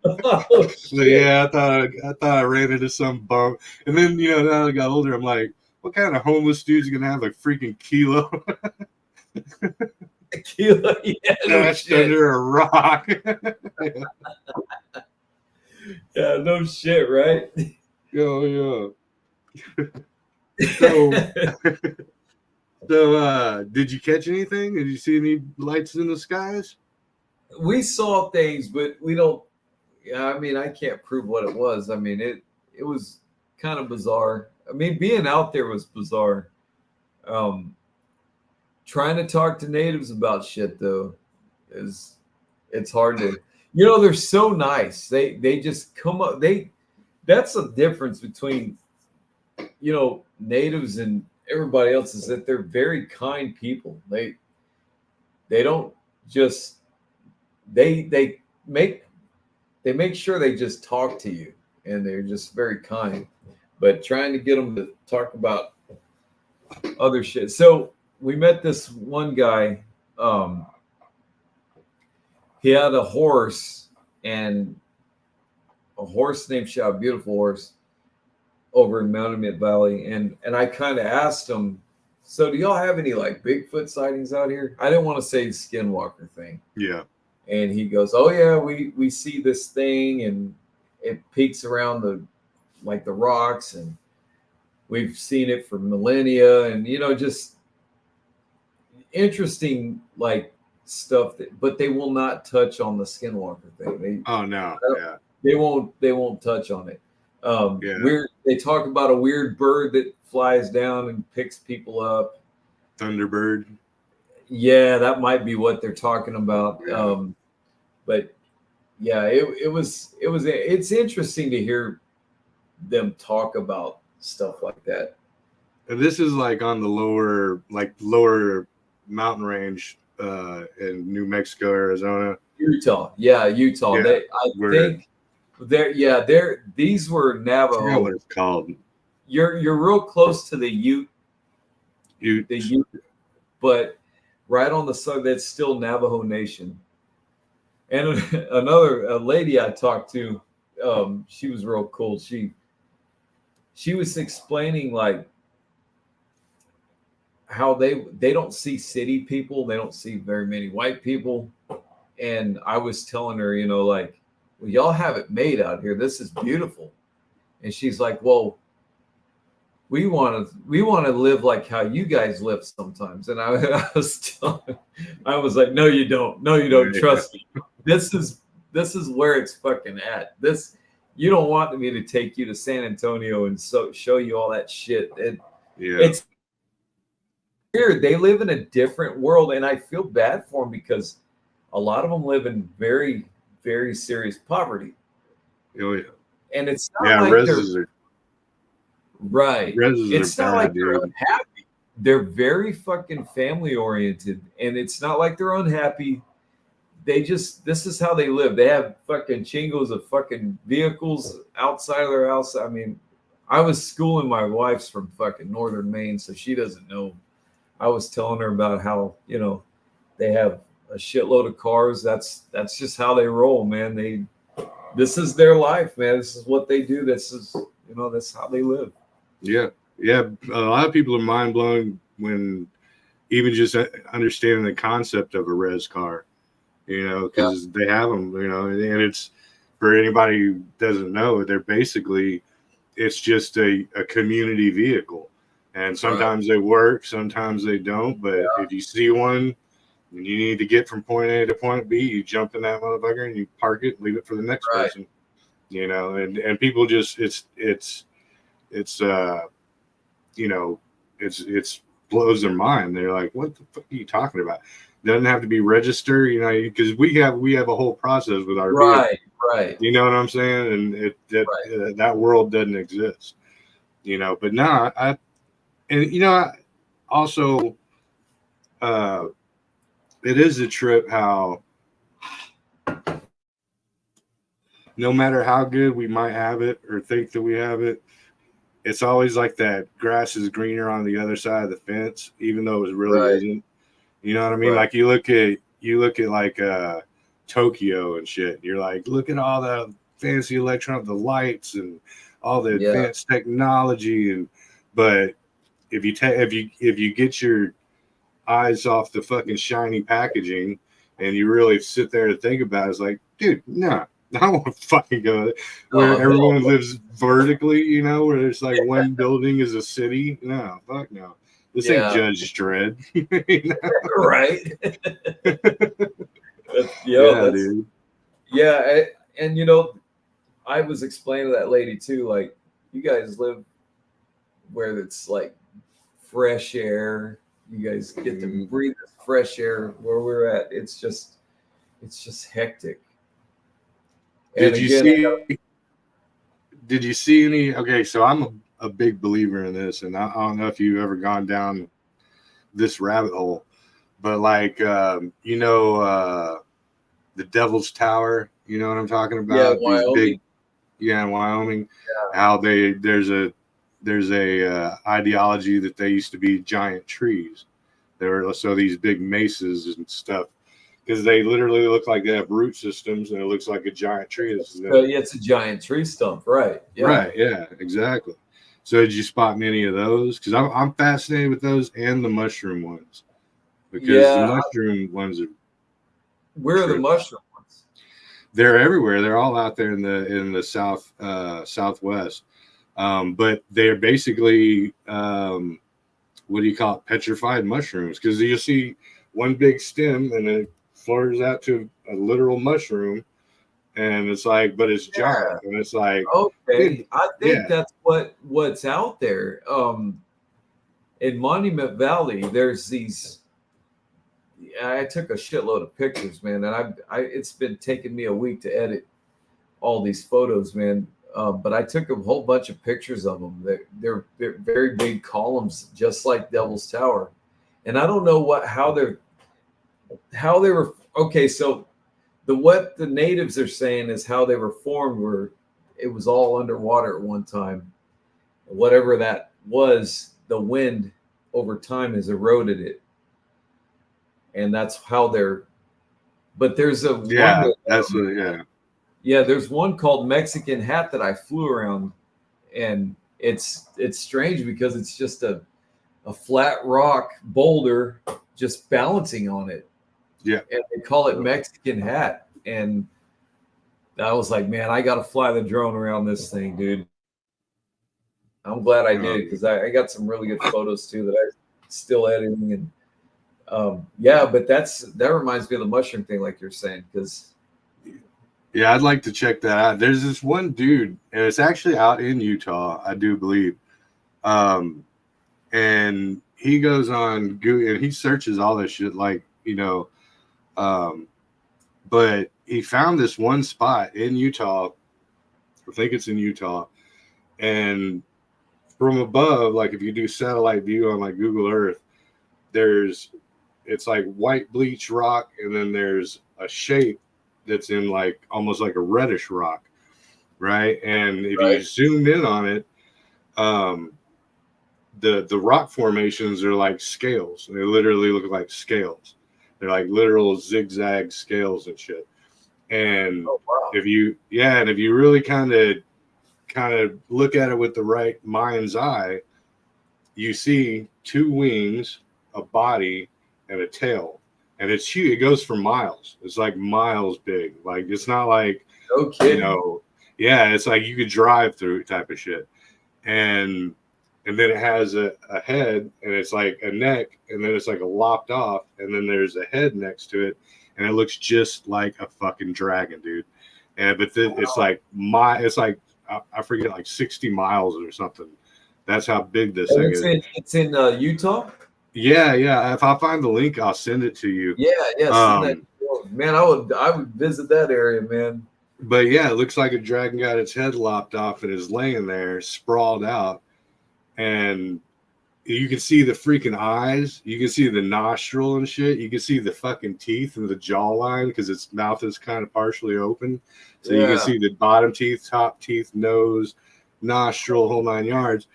Oh, So yeah, I thought I ran into some bum. And then now I got older, I'm like, what kind of homeless dude's gonna have a freaking kilo? A kilo, yeah, Dashed under a rock. Yeah, no shit, right? Yeah. So did you catch anything? Did you see any lights in the skies? We saw things, but we don't. I mean, I can't prove what it was. I mean, it was kind of bizarre. I mean, being out there was bizarre. Trying to talk to natives about shit though it's hard to. They're so nice. They just come up. That's the difference between natives and everybody else, is that they're very kind people. They don't just they make sure they just talk to you, and they're just very kind. But trying to get them to talk about other shit. So we met this one guy. He had a horse, and a horse named Shao, beautiful horse, over in Mountain Valley, and I kind of asked him, So do y'all have any like Bigfoot sightings out here? I didn't want to say the skinwalker thing. Yeah. And he goes, "Oh yeah, we see this thing and it peeks around the rocks and we've seen it for millennia and just interesting like stuff but they will not touch on the skinwalker thing. Oh no. Yeah. They won't touch on it. Yeah. They talk about a weird bird that flies down and picks people up. Thunderbird. Yeah, that might be what they're talking about. Yeah. But yeah, it's interesting to hear them talk about stuff like that. And this is like on the lower mountain range in New Mexico, Arizona. Utah. Yeah, Utah. Yeah, think these were I forgot Navajo. what it's called. You're real close to the Ute, but right on the side that's still Navajo Nation. And a lady I talked to, she was real cool. She was explaining like how they don't see city people, they don't see very many white people. And I was telling her, like, well, y'all have it made out here. This is beautiful. And she's like, well, we want to live like how you guys live sometimes. And I was like, no, you don't. No, you don't. Trust me. This is where it's fucking at. You don't want me to take you to San Antonio and show you all that shit. It's weird. They live in a different world, and I feel bad for them because a lot of them live in very, very serious poverty. Oh yeah. And it's not like they're right. It's not like they're unhappy. They're very fucking family oriented, and it's not like they're unhappy. This is how they live. They have fucking chingos of fucking vehicles outside of their house. I mean, I was schooling my wife's from fucking northern Maine, so she doesn't know. I was telling her about how, they have a shitload of cars. That's just how they roll, man. This is their life, man. This is what they do. This is, that's how they live. Yeah. Yeah. A lot of people are mind blown when even just understanding the concept of a res car, because they have them, and it's for anybody who doesn't know, it's just a community vehicle. And sometimes they work, sometimes they don't. But if you see one and you need to get from point A to point B, you jump in that motherfucker and you park it, leave it for the next person. And people just it's blows their mind. They're like, what the fuck are you talking about? Doesn't have to be registered, because we have a whole process with our vehicle. Right. You know what I'm saying? And that world doesn't exist. But no, I also it is a trip how no matter how good we might have it or think that we have it, it's always like that grass is greener on the other side of the fence, even though it really isn't. You know what I mean? Like you look at like Tokyo and shit. You're like, look at all the fancy the lights and all the advanced technology, but if you get your eyes off the fucking shiny packaging and you really sit there to think about it, it's like, dude, no, I don't want to fucking go where everyone lives vertically, where there's like one building is a city. No, fuck no. This ain't Judge Dredd. Right. Dude. Yeah, and I was explaining to that lady too, like, you guys live where it's like fresh air. You guys get to breathe fresh air. Where we're at, it's just hectic. Did you see any? Okay, so I'm a big believer in this, and I don't know if you've ever gone down this rabbit hole, but like the Devil's Tower. You know what I'm talking about? Yeah, Wyoming. In Wyoming. Yeah. How there's a ideology that they used to be giant trees. There were these big mesas and stuff, because they literally look like they have root systems, and it looks like a giant tree. It's a giant tree stump, right? Yeah. Right, yeah, exactly. So did you spot many of those? Because I'm fascinated with those and the mushroom ones. Because the Yeah. mushroom ones are Where are the trips. mushroom ones? They're everywhere. They're all out there in the southwest. But they're basically what do you call it? Petrified mushrooms. Because you see one big stem and it flutters out to a literal mushroom, and it's like, but it's giant, and it's like, Okay, I think yeah, that's what's out there. In Monument Valley, there's these. I took a shitload of pictures, man, and it's been taking me a week to edit all these photos, man. But I took a whole bunch of pictures of them. They're very big columns, just like Devil's Tower, and I don't know how they were. Okay, so what the natives are saying is how they were formed were it was all underwater at one time. Whatever that was, the wind over time has eroded it, and that's how they're. But there's a yeah, one. that's yeah. Yeah, there's one called Mexican Hat that I flew around, and it's strange because it's just a flat rock boulder just balancing on it. Yeah. And they call it Mexican Hat. And I was like, man, I got to fly the drone around this thing, dude. I'm glad I did because I got some really good photos too that I'm still editing. And yeah, but that reminds me of the mushroom thing, like you're saying, because. Yeah, I'd like to check that out. There's this one dude, and it's actually out in Utah, I do believe. And he goes on Google and he searches all this shit, like, but he found this one spot in Utah. I think it's in Utah. And from above, like if you do satellite view on like Google Earth, it's like white bleach rock, and then there's a shape that's in like almost like a reddish rock, right? And if you zoomed in on it, the rock formations are like scales. They literally look like scales. They're like literal zigzag scales and shit. And if you really kind of look at it with the right mind's eye, you see two wings, a body, and a tail. And it's huge. It goes for miles. It's like miles big. Like it's not like, yeah, it's like you could drive through type of shit. And then it has a head, and it's like a neck, and then it's like a lopped off, and then there's a head next to it, and it looks just like a fucking dragon, dude. And but then it's like I forget, like 60 miles or something. That's how big this thing is. It's in Utah. Yeah. If I find the link, I'll send it to you. Yeah. Man, I would visit that area, man. But yeah, it looks like a dragon got its head lopped off and is laying there, sprawled out, and you can see the freaking eyes. You can see the nostril and shit. You can see the fucking teeth and the jawline because its mouth is kind of partially open. So you can see the bottom teeth, top teeth, nose, nostril, whole 9 yards.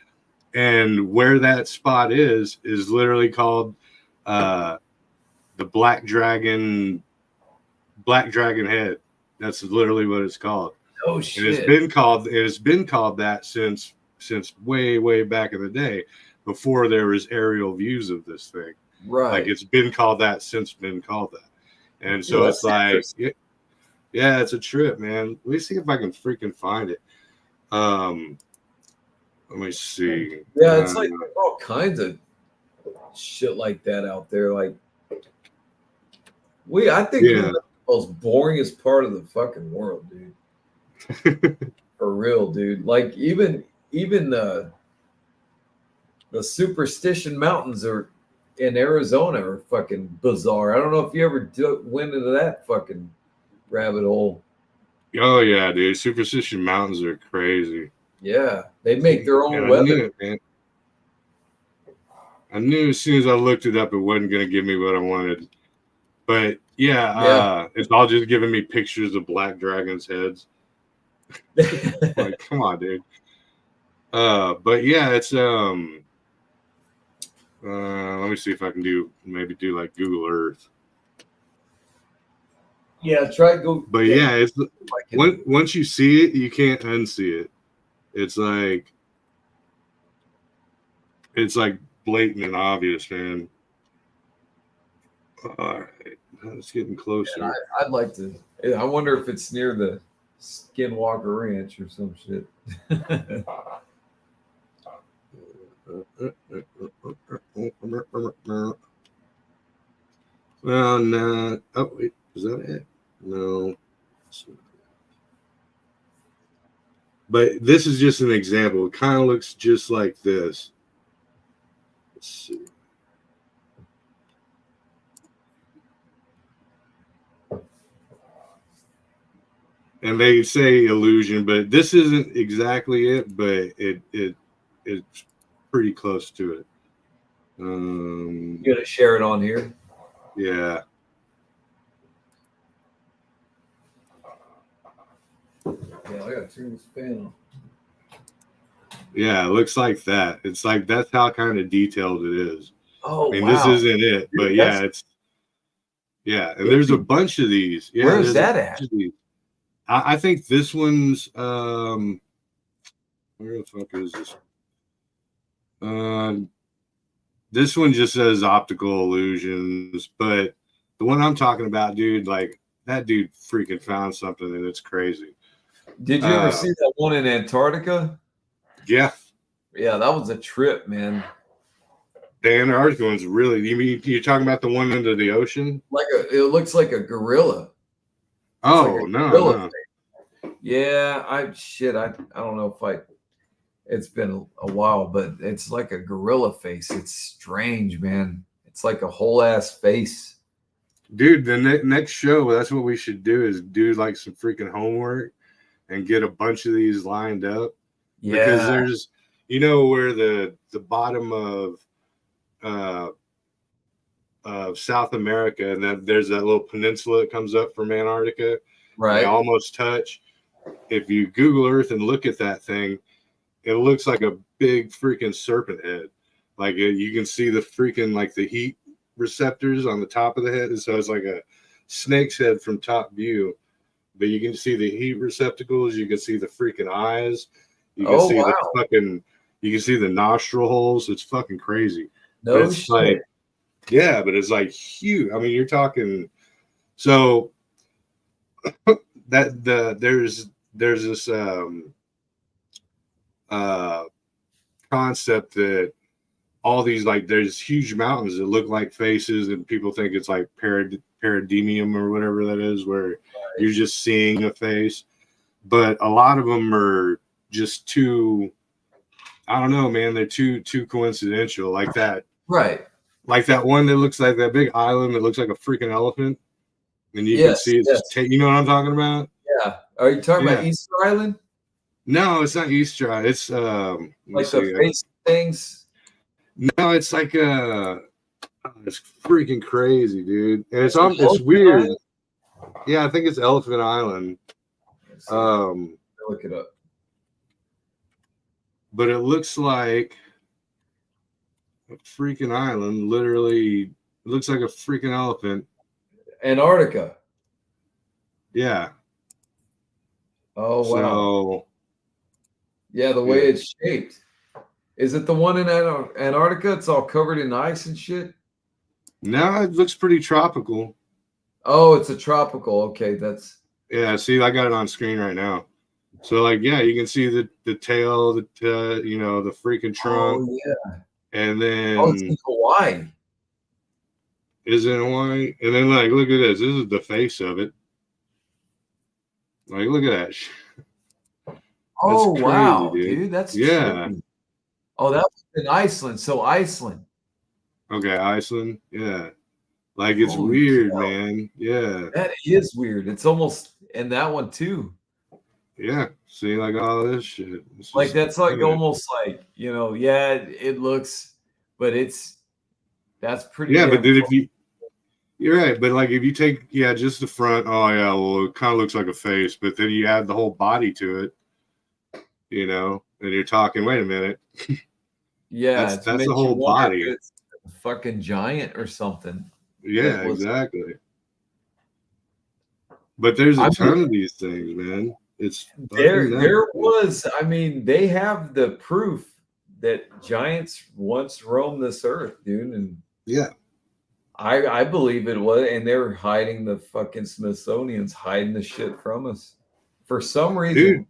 And where that spot is literally called the black dragon head. That's literally what it's called. Oh shit! And it's been called that since way back in the day, before there was aerial views of this thing. Right. Like it's been called that. And so it's like, yeah, it's a trip, man. Let me see if I can freaking find it. Let me see. Yeah, it's like all kinds of shit like that out there. Like I think we're the most boringest part of the fucking world, dude. For real, dude. Like even the Superstition Mountains are in Arizona are fucking bizarre. I don't know if you ever went into that fucking rabbit hole. Oh yeah, dude. Superstition Mountains are crazy. Yeah, they make their own weather. I knew as soon as I looked it up, it wasn't going to give me what I wanted. But it's all just giving me pictures of black dragons' heads. Like, come on, dude. But yeah, it's let me see if I can do like Google Earth. Yeah, try go. But yeah, it's once you see it, you can't unsee it. It's like It's like blatant and obvious, man. All right, it's getting closer. And I'd like to. I wonder if it's near the Skinwalker Ranch or some shit. Well, no. Oh, wait, is that it? No. But this is just an example. It kind of looks just like this. Let's see. And they say illusion, but this isn't exactly it, but it's pretty close to it. You gotta share it on here. Yeah. Yeah, I gotta turn this fan on. Yeah, it looks like that. It's like that's how kind of detailed it is. Oh, I mean, wow. this isn't it, but Dude, yeah, it's and there's a bunch of these. Yeah, where's that at? I think this one's where the fuck is this? This one just says optical illusions, but the one I'm talking about, dude, like that dude freaking found something and it's crazy. Did you ever see that one in Antarctica? Yeah. Yeah, that was a trip, man. The Antarctica one's really, you mean you're talking about the one under the ocean? It looks like a gorilla. Oh, no. Thing. Yeah, I don't know if it's been a while, but it's like a gorilla face. It's strange, man. It's like a whole ass face. Dude, the next show, that's what we should do is do like some freaking homework and get a bunch of these lined up. Yeah. Because there's, where the bottom of South America, and then there's that little peninsula that comes up from Antarctica. Right. They almost touch. If you Google Earth and look at that thing, it looks like a big freaking serpent head. Like you can see the freaking like the heat receptors on the top of the head. And so it's like a snake's head from top view. But you can see the heat receptacles. You can see the freaking eyes. You can see the fucking. You can see the nostril holes. It's fucking crazy. No it's shit. Like, yeah, but it's like huge. I mean, you're talking. So there's this concept that all these like there's huge mountains that look like faces, and people think it's like parademium or whatever that is, where you're just seeing a face. But a lot of them are just too. I don't know, man. They're too coincidental, like that. Right. Like that one that looks like that big island that looks like a freaking elephant, and you can see it's. You know what I'm talking about? Yeah. Are you talking about Easter Island? No, it's not Easter Island. It's like the face things. No, it's like it's freaking crazy, dude. And it's weird. Island? Yeah, I think it's Elephant Island. Look it up. But it looks like a freaking island. Literally, it looks like a freaking elephant. Antarctica. Yeah. Oh wow. Yeah, the way it's shaped. Is it the one in Antarctica? It's all covered in ice and shit? No, it looks pretty tropical. Oh, it's a tropical. Okay, that's... Yeah, see, I got it on screen right now. So, like, yeah, you can see the tail, the freaking trunk. Oh, yeah. And then... Oh, it's in Hawaii. Is it in Hawaii? And then, like, look at this. This is the face of it. Like, look at that. Oh, crazy, wow, dude. That's trippy. Oh, that was in Iceland. So Iceland. Okay, Iceland. Yeah. Like, it's weird, man. Yeah. That is weird. It's almost, and that one too. Yeah. See, like all this shit. It's like, that's like almost like, it looks, but that's pretty. Yeah, but then you're right. But like, if you take, just the front, well, it kind of looks like a face, but then you add the whole body to it, and you're talking, wait a minute. Yeah. That's the whole body. It's a fucking giant or something. Yeah, exactly. But there's a ton of these things, man. It's there was, I mean, they have the proof that giants once roamed this earth, dude, and Yeah. I believe it was, and they're hiding the fucking Smithsonian's hiding the shit from us for some reason.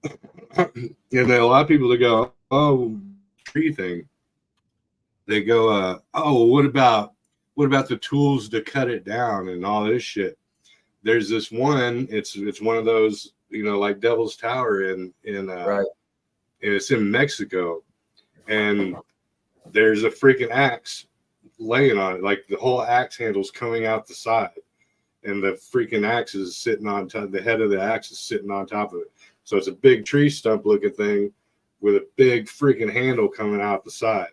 Dude. And then a lot of people that go, oh, tree thing. They go, oh, what about the tools to cut it down and all this shit? There's this one. It's one of those, like Devil's Tower in Right. it's in Mexico, and there's a freaking axe laying on it, like the whole axe handle's coming out the side, and the freaking axe is sitting on top. The head of the axe is sitting on top of it. So it's a big tree stump looking thing with a big freaking handle coming out the side.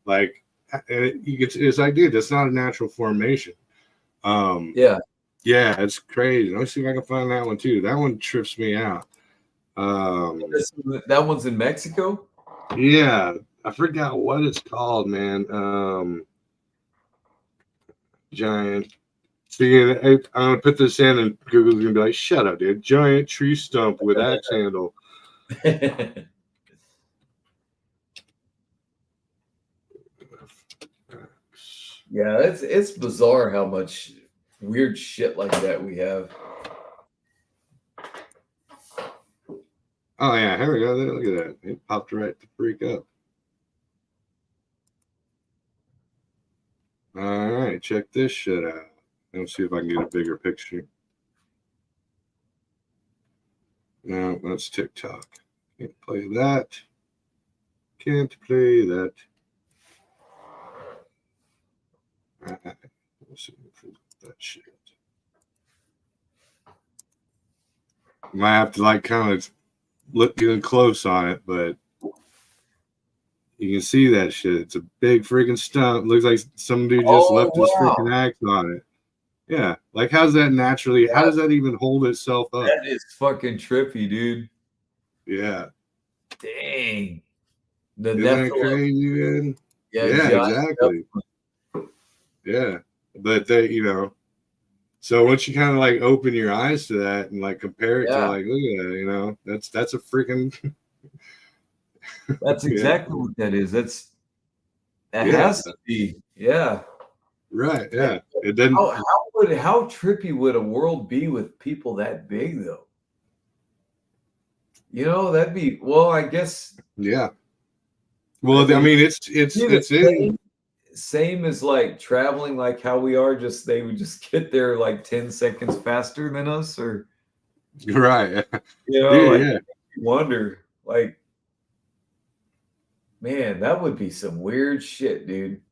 Like, and it's like, dude, that's not a natural formation. Yeah. Yeah, it's crazy. Let's see if I can find that one too. That one trips me out. That one's in Mexico. Yeah, I forgot what it's called, man. Giant. See, I'm gonna put this in, and Google's gonna be like, "Shut up, dude! Giant tree stump with axe handle." Yeah, it's bizarre how much weird shit like that we have. Oh yeah, here we go. Look at that! It popped right the freak up. All right, check this shit out. Let's see if I can get a bigger picture. No, that's TikTok. Can't play that. Can't play that. All right, let's see that shit. You might have to like kind of look in close on it, but you can see that shit. It's a big freaking stump. Looks like some dude just left his freaking axe on it. Yeah, like how's that naturally? How does that even hold itself up? That is fucking trippy, dude. Yeah. Dang. Isn't that crazy, man? Yeah, exactly. Yeah, but they, so once you kind of like open your eyes to that and like compare it to like, look at that, that's a freaking. That's exactly what that is. That has to be. Yeah. Right. Yeah. It didn't. How trippy would a world be with people that big though? That'd be, well, I guess. Yeah. Well, I mean, it's same as like traveling, like how we are. Just they would just get there like 10 seconds faster than us, or right. You wonder, like, man, that would be some weird shit, dude.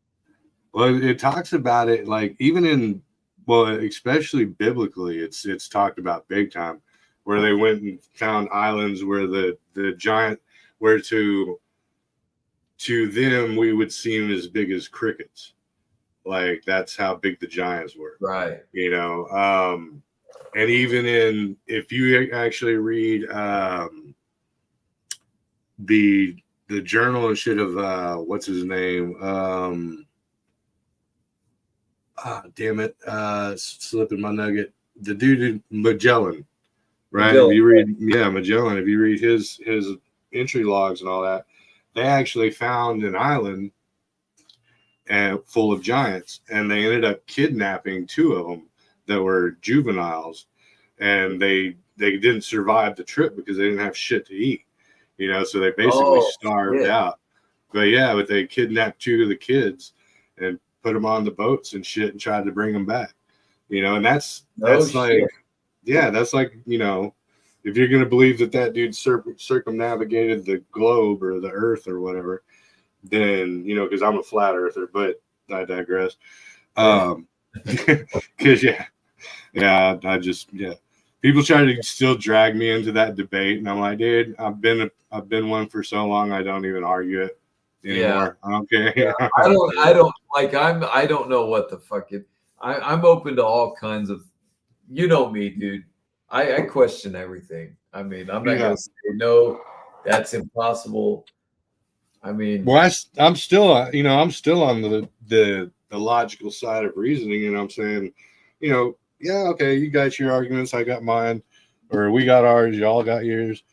Well, it talks about it like even in, well, especially biblically, it's talked about big time, where they went and found islands where the giant, where to them we would seem as big as crickets. Like that's how big the giants were. Right. And even if you actually read the journal and shit of what's his name? Damn it. Slipping my nugget. The dude Magellan, right? If you read Magellan, if you read his entry logs and all that, they actually found an island full of giants, and they ended up kidnapping 2 of them that were juveniles, and they didn't survive the trip because they didn't have shit to eat, so they basically starved out. But they kidnapped 2 of the kids and put them on the boats and shit and tried to bring them back, and that's like, that's like, if you're going to believe that dude circumnavigated the globe or the earth or whatever, then, because I'm a flat earther, but I digress. Because I just people try to still drag me into that debate, and I'm like, dude, I've been one for so long, I don't even argue it anymore. I don't care. I don't like. I don't know what the fuck it. I'm open to all kinds of. You know me, dude. I question everything. I mean, I'm not gonna say no. That's impossible. I mean, well, I'm still on the logical side of reasoning, and I'm saying, okay, you got your arguments, I got mine, or we got ours, y'all got yours.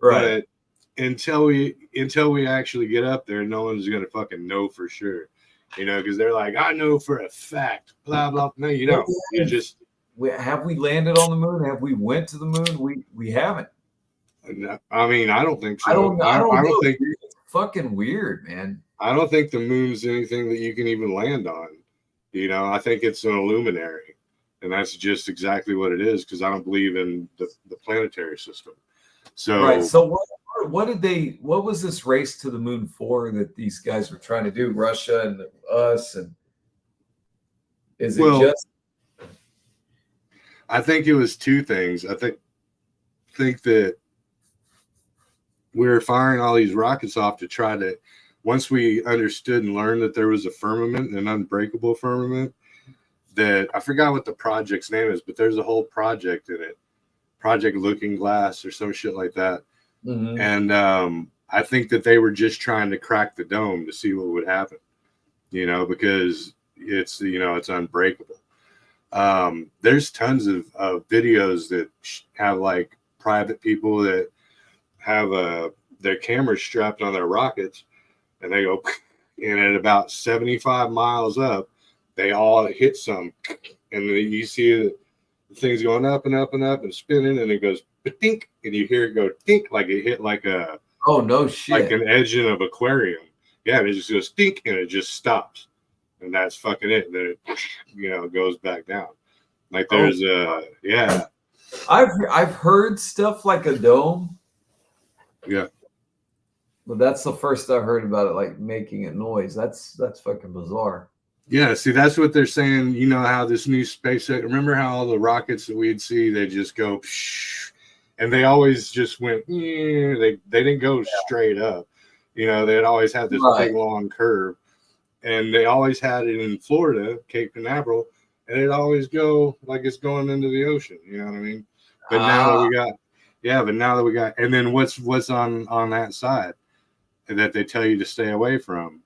Right. But until we actually get up there, no one's gonna fucking know for sure, because they're like, I know for a fact, blah blah. No, you don't. You just have we landed on the moon? Have we went to the moon? We haven't. I mean, I don't think so. I don't know. Think it's fucking weird, man. I don't think the moon's anything that you can even land on. I think it's an illuminary, and that's just exactly what it is. Because I don't believe in the planetary system. So right. So what was this race to the moon for that these guys were trying to do? Russia and us, and is it just? I think it was two things. I think that we're firing all these rockets off to try to, once we understood and learned that there was a firmament, an unbreakable firmament, that I forgot what the project's name is, but there's a whole project in it, Project Looking Glass or some shit like that. Mm-hmm. And I think that they were just trying to crack the dome to see what would happen, because it's, it's unbreakable. There's tons of videos that have like private people that have their cameras strapped on their rockets, and they go, and at about 75 miles up, they all hit some, and then you see the things going up and up and up and spinning, and it goes tink, and you hear it go tink, like it hit like a no shit, like an edge in an aquarium. Yeah, and it just goes tink, and it just stops, and that's fucking it. And then it goes back down. Like there's yeah. I've heard stuff like a dome. Yeah. But that's the first I heard about it, like making a noise. That's fucking bizarre. Yeah, see, that's what they're saying. How this new SpaceX, remember how all the rockets that we'd see, they just go, and they always just went, they didn't go straight up. They'd always had this big long curve, and they always had it in Florida, Cape Canaveral, and it'd always go like it's going into the ocean. You know what I mean? But now that we got, and then what's on that side that they tell you to stay away from?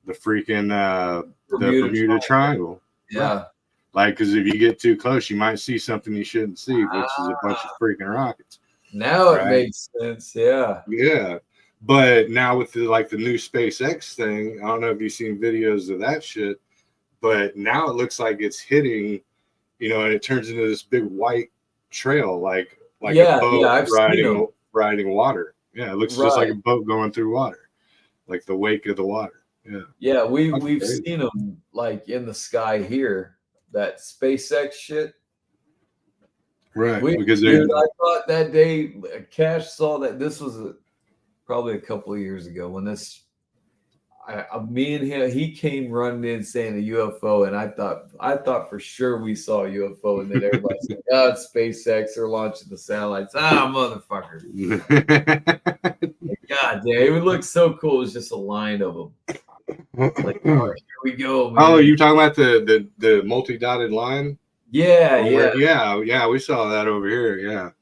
The freaking the Bermuda Triangle. Yeah. Like, because if you get too close, you might see something you shouldn't see, which is a bunch of freaking rockets. Now it makes sense. Yeah. Yeah. But now with the new SpaceX thing, I don't know if you've seen videos of that shit, but now it looks like it's hitting, and it turns into this big white trail, like a boat riding water. Yeah, it looks just like a boat going through water, like the wake of the water. Yeah. Yeah, we've seen them like in the sky here. That SpaceX shit. Right. I thought that day Cash saw that this was probably a couple of years ago when me and him, he came running in saying a UFO, and I thought for sure we saw a UFO, and then everybody's like, "Oh, it's SpaceX, they're launching the satellites." Motherfucker! God damn, it would look so cool. It was just a line of them. Like, all right, here we go, man. Oh, you talking about the multi-dotted line? Yeah, yeah. We saw that over here.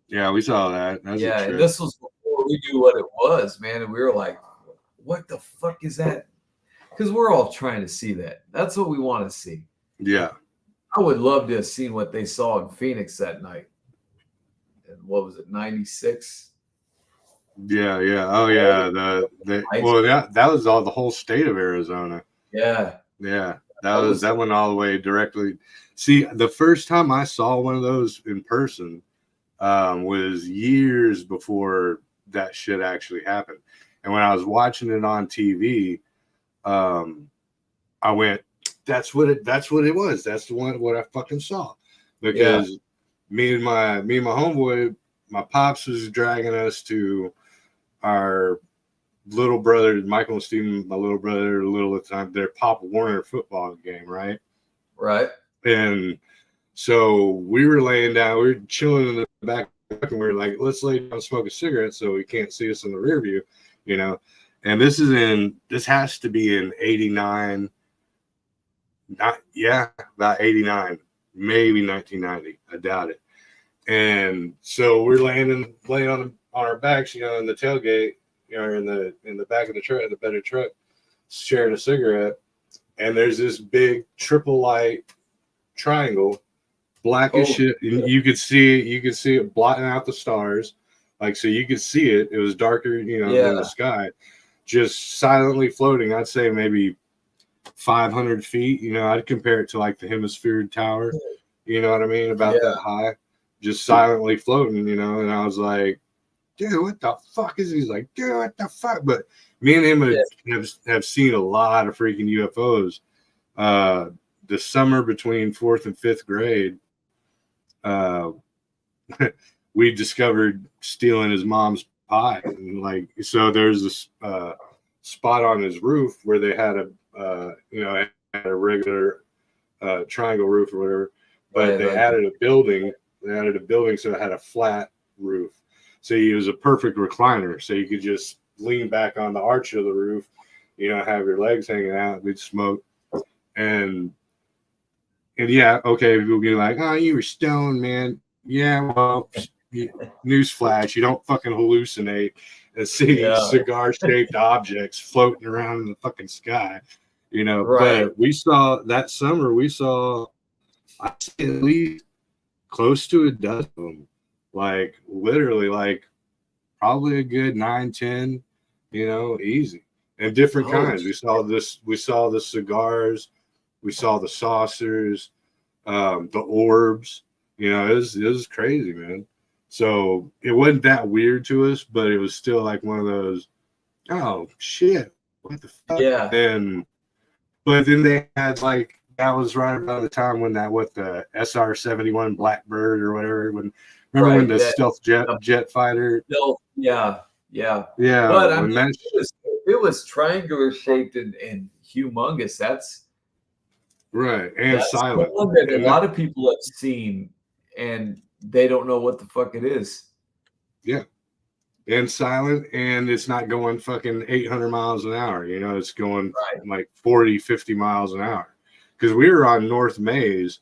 Yeah, we saw that. And this was before we knew what it was, man, and we were like, "What the fuck is that?" Because we're all trying to see that. That's what we want to see. Yeah, I would love to have seen what they saw in Phoenix that night. And what was it, 96? Yeah. Oh yeah. That was all the whole state of Arizona. Yeah. That went all the way directly. See, the first time I saw one of those in person was years before that shit actually happened. And when I was watching it on TV, I went, that's what it was. That's the one what I fucking saw. Because me and my homeboy, my pops was dragging us to our little brother, Michael and Steven, my little brother, little at the time, their Pop Warner football game, right? Right. And so we were laying down, we were chilling in the back, and we were like, let's lay down and smoke a cigarette so he can't see us in the rear view, And this has to be in 89, about 89, maybe 1990. I doubt it. And so we're laying on our backs, in the tailgate, in the back of the truck, the better truck, sharing a cigarette. And there's this big triple light triangle, black as shit. And you could see it blotting out the stars, Like, so you could see it. It was darker, you know, than Yeah. the sky, just silently floating. I'd say maybe 500 feet. You know, I'd compare it to like the Hemisphere Tower. You know what I mean? About that high, just silently floating. You know, and I was like, dude, what the fuck is? He's like, dude, what the fuck? But me and him have seen a lot of freaking UFOs. The summer between 4th and 5th grade, we discovered stealing his mom's pie. And like, so there's this spot on his roof where they had had a regular triangle roof or whatever, but they added a building. They added a building so it had a flat roof. So it was a perfect recliner. So you could just lean back on the arch of the roof, you know, have your legs hanging out. We'd smoke. And yeah, okay, we'll be like, oh, you were stoned, man. Yeah, well, newsflash, you don't fucking hallucinate and see cigar-shaped objects floating around in the fucking sky, you know. Right. But we saw that summer, I'd say at least close to a dozen of them, like literally, like probably a good 9, 10, you know, easy, and different kinds. We saw the cigars, we saw the saucers, the orbs. You know, it was crazy, man. So it wasn't that weird to us, but it was still like one of those, oh shit, what the fuck? Yeah. But then they had like, that was right around the time when the SR-71 Blackbird or whatever, remember when the stealth jet fighter? Yeah. But I mean, it was triangular shaped and humongous. That's right, and silent. That a lot of people have seen, and they don't know what the fuck it is. Yeah, and silent, and it's not going fucking 800 miles an hour. You know, it's going like 40, 50 miles an hour. Because we were on North Maze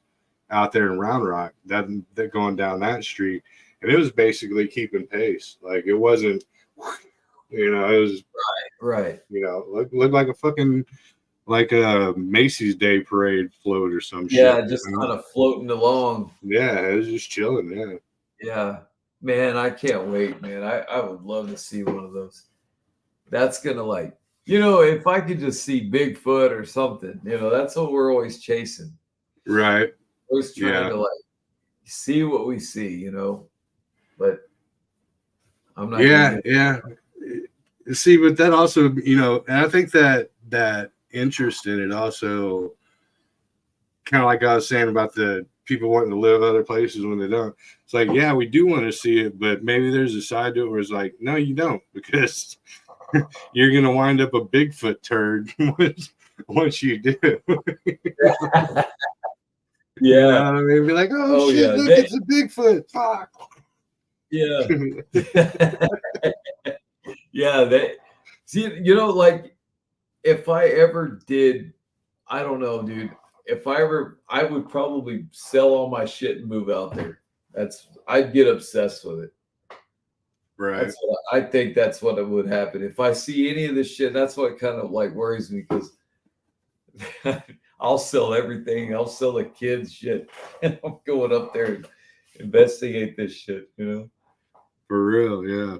out there in Round Rock, that going down that street, and it was basically keeping pace. Like, it wasn't, you know, it was right. You know, looked like a fucking, like a Macy's Day Parade float or some shit. Yeah, just kind of floating along. Yeah, it was just chilling. Yeah. Yeah, man, I can't wait, man. I would love to see one of those. That's gonna, like, you know, if I could just see Bigfoot or something, you know, that's what we're always chasing. Right. Always trying to, like, see what we see, you know. But I'm not. Yeah. See, but that also, you know, and I think that interest in it also, kind of like I was saying about the people wanting to live other places when they don't. It's like, yeah, we do want to see it, but maybe there's a side to it where it's like, no, you don't, because you're gonna wind up a Bigfoot turd once you do. Yeah, you know what I mean? Be like, oh shit, look, it's a Bigfoot. Fuck. Yeah. Yeah, see, you know, like, if I ever did, I don't know, dude. If I would probably sell all my shit and move out there. I'd get obsessed with it. Right. I think that's what it would happen. If I see any of this shit, that's what kind of like worries me, because I'll sell everything. I'll sell the kids shit. And I'm going up there and investigate this shit, you know? For real, yeah.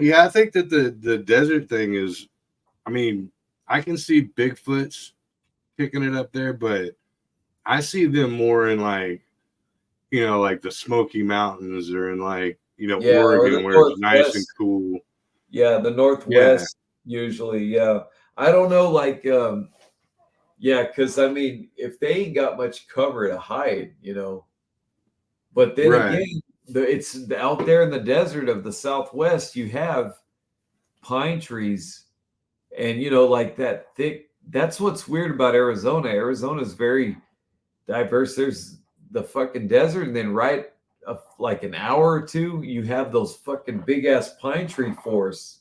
Yeah, I think that the desert thing is, I mean, I can see Bigfoots picking it up there, but I see them more in, like, you know, like the Smoky Mountains, or in, like, you know, Oregon, where it's nice and cool. Yeah, the Northwest usually. Yeah, I don't know, like, because I mean, if they ain't got much cover to hide, you know. But then again, it's out there in the desert of the Southwest. You have pine trees, and, you know, like that thick. That's what's weird about Arizona. Arizona is very diverse. There's the fucking desert, and then like an hour or two, you have those fucking big ass pine tree forests,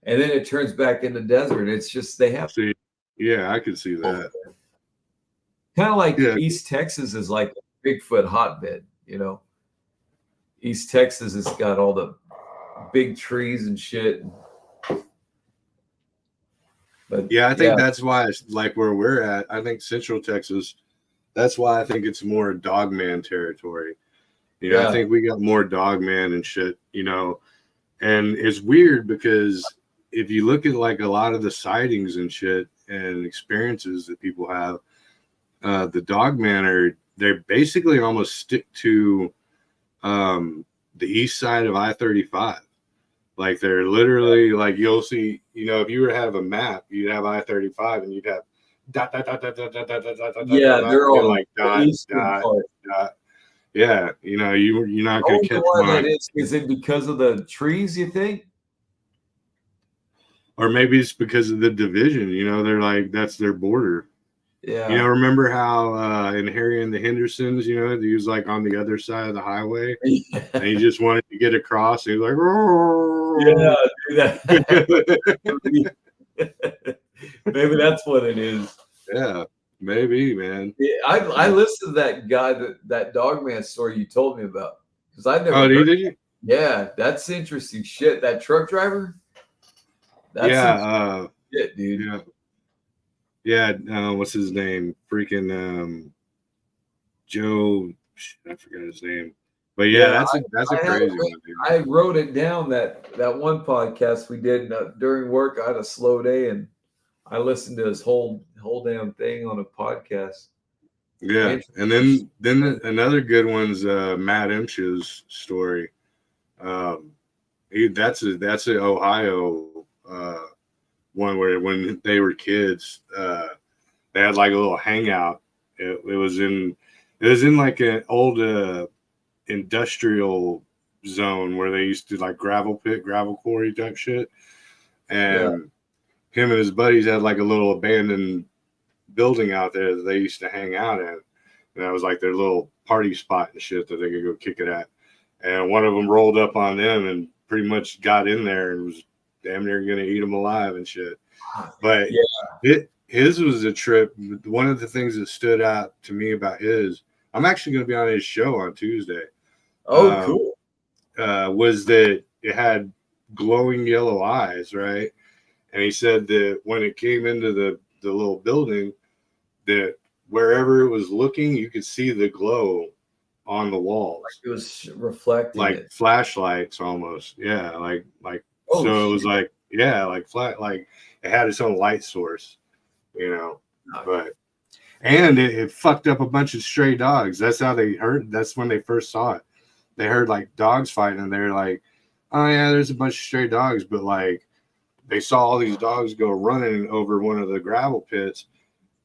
and then it turns back into desert. It's just they have. Yeah, I can see that. Kind of like East Texas is like a Bigfoot hotbed, you know. East Texas has got all the big trees and shit. But yeah, I think that's why it's like where we're at. I think Central Texas, that's why I think it's more Dogman territory. You know, I Yeah. think we got more Dogman and shit, you know, and it's weird because if you look at like a lot of the sightings and shit and experiences that people have, the Dogman they basically almost stick to the east side of I-35. Like they're literally like you'll see, you know, if you were to have a map, you'd have I-35 and you'd have dot dot dot dot dot dot dot dot dot dot Yeah, dot, they're and then on like the dot eastern dot part. dot. Yeah, you know, you're not I gonna wonder catch why one, that is. Is it because of the trees, you think? or maybe it's because of the division. You know, they're like that's their border. Yeah. You know, remember how in Harry and the Hendersons, you know, he was like on the other side of the highway and he just wanted to get across. And he was like, Yeah, do that. Maybe that's what it is. yeah, maybe, man. Yeah, I listened to that guy that Dogman story you told me about because I never. Oh, heard. did you? Yeah, that's interesting shit. That truck driver. That's Yeah, shit, dude. yeah, yeah. What's his name? Freaking Joe. I forgot his name. But yeah, that's a I crazy one, dude. I wrote it down that one podcast we did during work. I had a slow day and I listened to his whole damn thing on a podcast. Yeah, and then another good one's Matt Imch's story. That's a Ohio one where when they were kids, they had like a little hangout. It was in like an old industrial zone where they used to like gravel quarry type shit, and him and his buddies had like a little abandoned building out there that they used to hang out at. And that was like their little party spot and shit that they could go kick it at. And one of them rolled up on them and pretty much got in there and was damn near going to eat them alive and shit. But his was a trip. One of the things that stood out to me about I'm actually going to be on his show on Tuesday. Oh, cool. Was that it had glowing yellow eyes, right? And he said that when it came into the little building, that wherever it was looking, you could see the glow on the walls. Like it was reflecting, like flashlights almost. Yeah, like oh, so shit. it was like like flat, like it had its own light source, you know. But and it fucked up a bunch of stray dogs. That's how they heard. That's when they first saw it. They heard like dogs fighting, and they're like, "Oh yeah, there's a bunch of stray dogs." But like, they saw all these dogs go running over one of the gravel pits,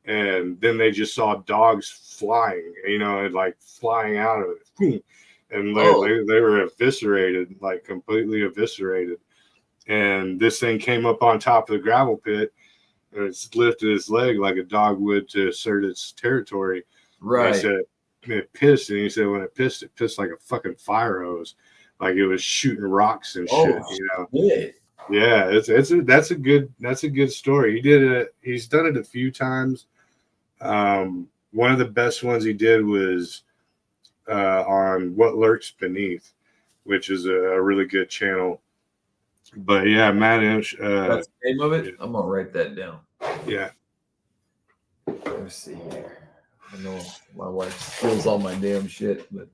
and then they just saw dogs flying, you know, and like flying out of it, and they were eviscerated, like completely eviscerated. And this thing came up on top of the gravel pit, and it's lifted its leg like a dog would to assert its territory. Right. And he said it pissed, and he said when it pissed like a fucking fire hose, like it was shooting rocks and shit. You know. Yeah, that's a good story. He's done it a few times. One of the best ones he did was on What Lurks Beneath, which is a really good channel. But yeah, Matt Inch. That's the name of it? I'm going to write that down. Yeah. Let me see here. I know my wife steals all my damn shit, but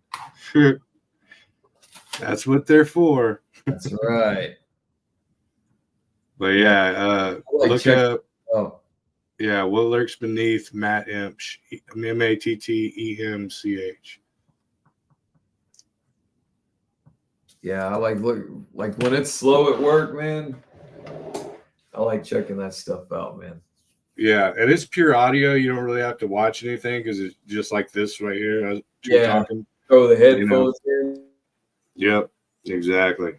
that's what they're for. That's right. But yeah, look up. Oh. Yeah, What Lurks Beneath, Matt Imch, Mattemch. Yeah, I like when it's slow at work, man. I like checking that stuff out, man. Yeah, and it's pure audio. You don't really have to watch anything because it's just like this right here. Talking. Oh, the headphones. You know? Yep, exactly.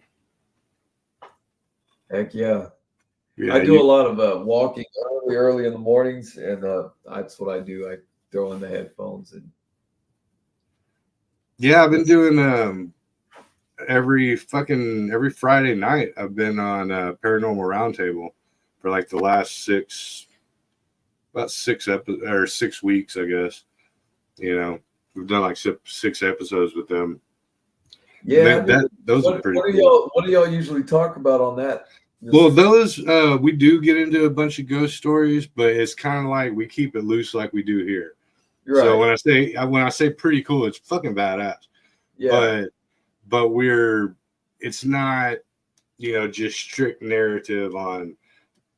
Heck yeah. Yeah, I do a lot of walking early in the mornings, and that's what I do. I throw in the headphones and. Yeah, I've been doing every Friday night. I've been on Paranormal Roundtable for like the last 6 weeks, I guess. You know, we've done like 6 episodes with them. Yeah, those are pretty cool. What do y'all usually talk about on that? Well, those we do get into a bunch of ghost stories, but it's kind of like we keep it loose, like we do here. Right. So when I say pretty cool, it's fucking badass. Yeah. but it's not, just strict narrative on,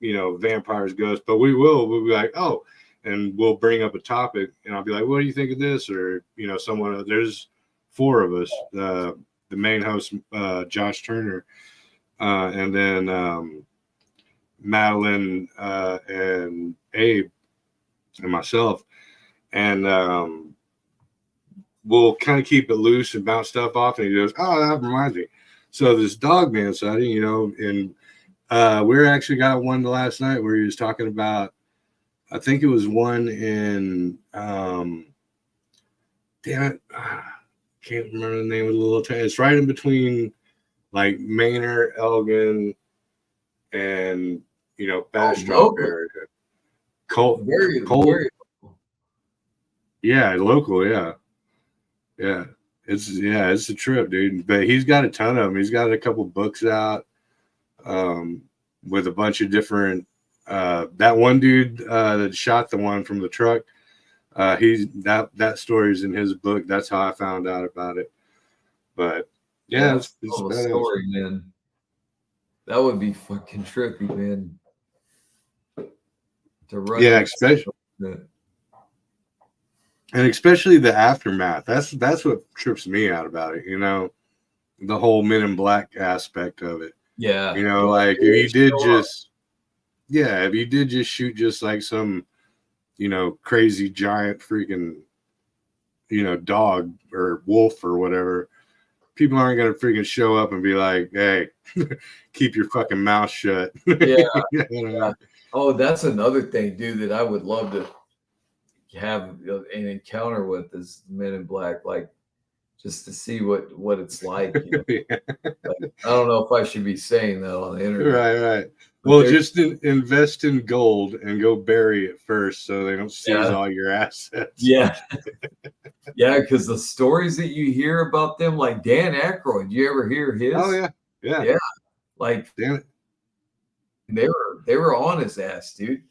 vampires, ghosts, but we'll be like, oh, and we'll bring up a topic, and I'll be like, what do you think of this? Or, there's 4 of us, the main host, Josh Turner, and then Madeline, and Abe, and myself, and we'll kind of keep it loose and bounce stuff off. And he goes, oh, that reminds me. So this dog man sighting, and we actually got one last night where he was talking about, I think it was one in, damn it, can't remember the name of the little town. It's right in between like Manor, Elgin, and, Bastrop area. Cold. Very. Yeah, local, yeah. Yeah. It's a trip, dude. But he's got a ton of them. He's got a couple books out, with a bunch of different, that one dude that shot the one from the truck, that story's in his book. That's how I found out about it. But yeah, it's a story, man. That would be fucking trippy, man. To run, especially the aftermath. That's what trips me out about it. The whole Men in Black aspect of it. Yeah. Like if you did just shoot just like some, crazy giant freaking, dog or wolf or whatever, people aren't going to freaking show up and be like, hey, keep your fucking mouth shut. Yeah. Oh, that's another thing, dude, that I would love to have an encounter with is Men in Black, like just to see what it's like. Like, I don't know if I should be saying that on the internet. Right. Well, just invest in gold and go bury it first so they don't seize all your assets. Yeah. Yeah, because the stories that you hear about them, like Dan Aykroyd, you ever hear his? Oh, yeah. Yeah. Like, damn it. They were on his ass, dude.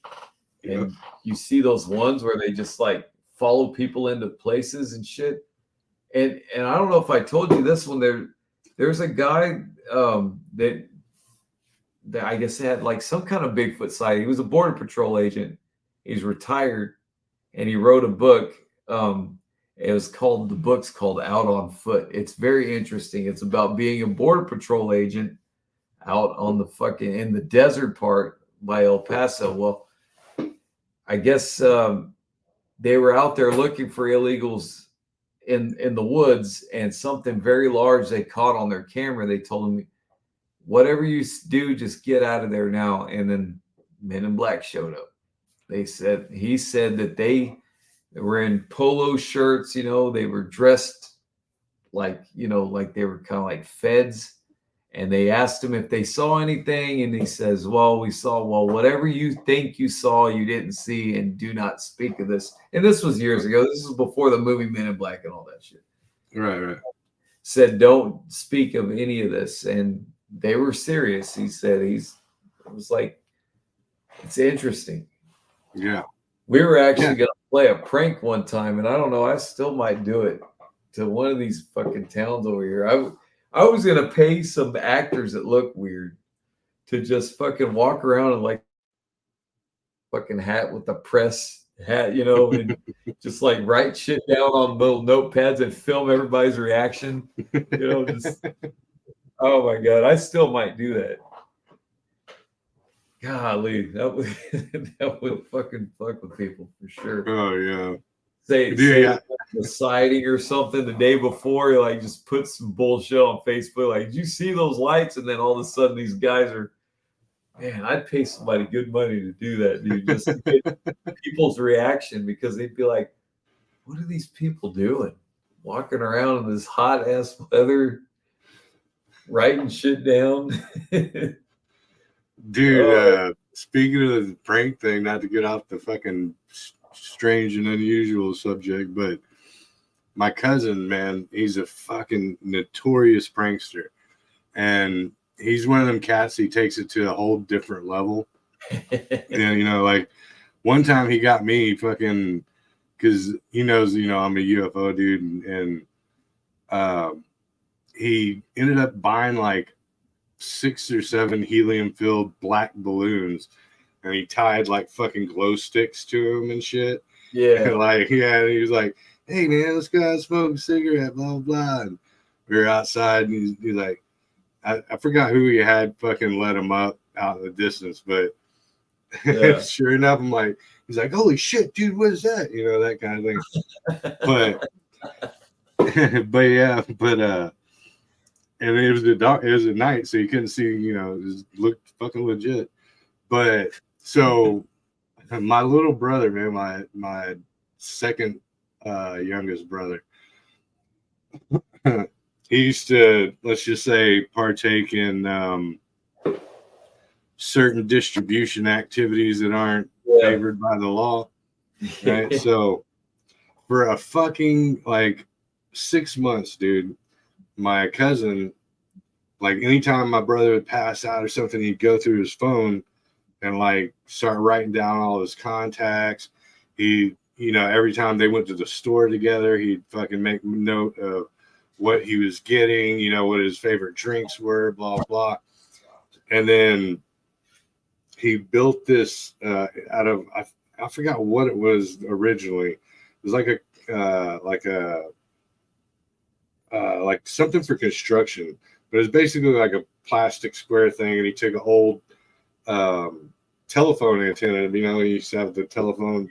And you see those ones where they just like follow people into places and shit. And I don't know if I told you this one. There's a guy that I guess had like some kind of Bigfoot site. He was a border patrol agent. He's retired, and he wrote a book. The book's called Out on Foot. It's very interesting. It's about being a border patrol agent out on in the desert part by El Paso. Well, I guess they were out there looking for illegals in the woods, and something very large they caught on their camera. They told him, whatever you do, just get out of there now. And then Men in Black showed up. He said that they were in polo shirts, they were dressed like they were kind of like feds. And they asked him if they saw anything. And he says, we saw, whatever you think you saw, you didn't see, and do not speak of this. And this was years ago. This was before the movie Men in Black and all that shit. Right. Said, don't speak of any of this. And they were serious. He said, it was like, it's interesting. Yeah. We were actually going to play a prank one time. And I don't know, I still might do it to one of these fucking towns over here. I was going to pay some actors that look weird to just fucking walk around in like fucking hat with the press hat, and just like write shit down on little notepads and film everybody's reaction. Oh my God, I still might do that. Golly, that would fucking fuck with people for sure. Oh yeah. Say the sighting or something the day before, like just put some bullshit on Facebook. Like, did you see those lights? And then all of a sudden these guys are, man, I'd pay somebody good money to do that, dude, just to get people's reaction, because they'd be like, what are these people doing? Walking around in this hot ass weather, writing shit down. Dude, speaking of the prank thing, not to get off the fucking strange and unusual subject, but my cousin, man, he's a fucking notorious prankster, and he's one of them cats. He takes it to a whole different level. And like one time he got me fucking, because he knows I'm a UFO dude, and he ended up buying like 6 or 7 helium-filled black balloons, and he tied like fucking glow sticks to them and shit. Yeah. And like, yeah, and he was like, "Hey man, let's go out and smoke a cigarette, blah blah blah." And we were outside, and he's like, I forgot who he had fucking let him up out in the distance, but Yeah. sure enough, I'm like, he's like, "Holy shit, dude, what is that?" You know, that kind of thing. But and it was at night, so you couldn't see, you know, it just looked fucking legit. But so my little brother, man, my second youngest brother, he used to, let's just say, partake in certain distribution activities that aren't favored by the law, right? So for a fucking like 6 months, dude, my cousin, like anytime my brother would pass out or something, he'd go through his phone and like start writing down all his contacts. He, you know, every time they went to the store together, he'd fucking make note of what he was getting, you know, what his favorite drinks were, blah blah. And then he built this out of I forgot what it was originally. It was like like something for construction, but it's basically like a plastic square thing. And he took an old telephone antenna. You know, he used to have the telephone.